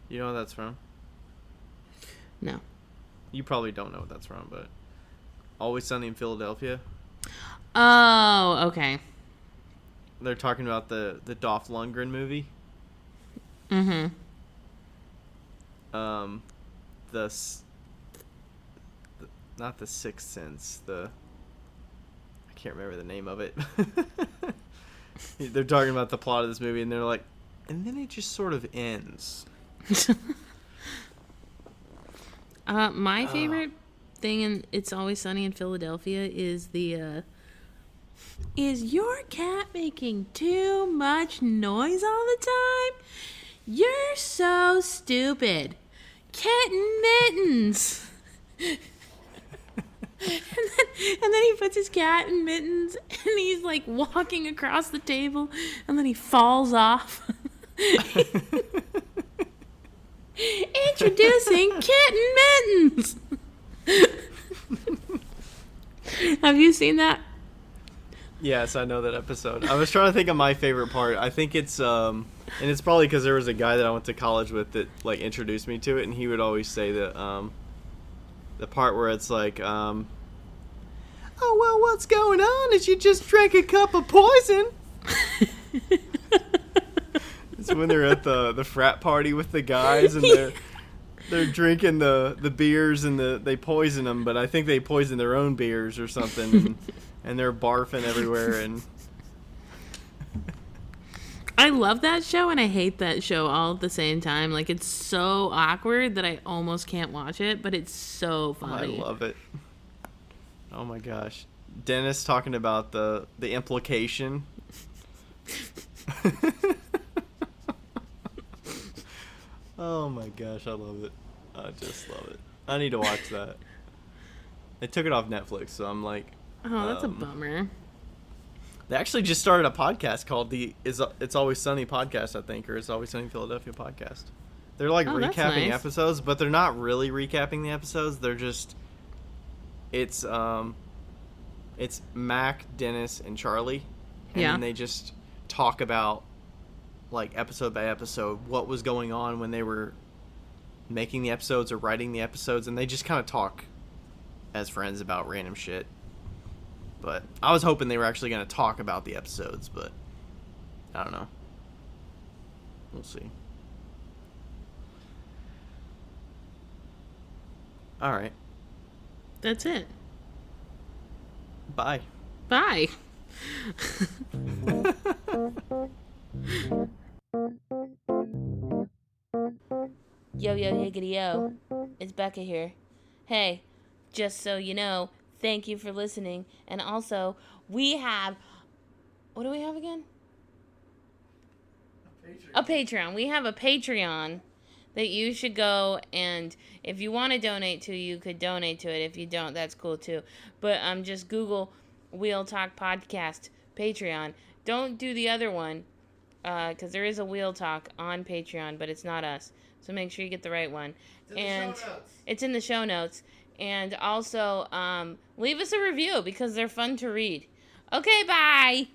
You know what that's from? No. You probably don't know what that's from, but Always Sunny in Philadelphia. Oh, okay. They're talking about the Dolph Lundgren movie. Mm-hmm. Not the Sixth Sense. I can't remember the name of it. They're talking about the plot of this movie, and they're like, and then it just sort of ends. My favorite thing in It's Always Sunny in Philadelphia is is your cat making too much noise all the time? You're so stupid. Kitten mittens. And then he puts his cat in mittens and he's like walking across the table and then he falls off. Introducing kitten mittens. Have you seen that? Yes, I know that episode. I was trying to think of my favorite part. I think it's and it's probably because there was a guy that I went to college with that like introduced me to it, and he would always say that the part where it's like oh well, what's going on is you just drank a cup of poison. It's when they're at the frat party with the guys and they're drinking the beers and they poison them, but I think they poison their own beers or something, and they're barfing everywhere. And I love that show and I hate that show all at the same time. Like, it's so awkward that I almost can't watch it, but it's so funny. I love it. Oh my gosh. Dennis talking about the implication. Oh my gosh, I love it. I just love it. I need to watch that. They took it off Netflix, so I'm like, Oh, that's a bummer. they actually just started a podcast called It's Always Sunny podcast, I think, or It's Always Sunny Philadelphia podcast. They're like Oh, that's recapping nice. episodes, but they're not really recapping the episodes. They're just it's Mac, Dennis, and Charlie, and Yeah. then they just talk about like episode by episode what was going on when they were making the episodes or writing the episodes, and they just kind of talk as friends about random shit. But I was hoping they were actually going to talk about the episodes, but I don't know. We'll see. All right. That's it. Bye. Bye. Yo, higgity, yo. It's Becca here. Hey, just so you know, thank you for listening. And also, we have... What do we have again? A Patreon. We have a Patreon that you should go, and if you want to donate to, you could donate to it. If you don't, that's cool too. But just Google Wheel Talk Podcast Patreon. Don't do the other one, because there is a Wheel Talk on Patreon, but it's not us. So make sure you get the right one. It's in the show notes. And also, leave us a review because they're fun to read. Okay, bye!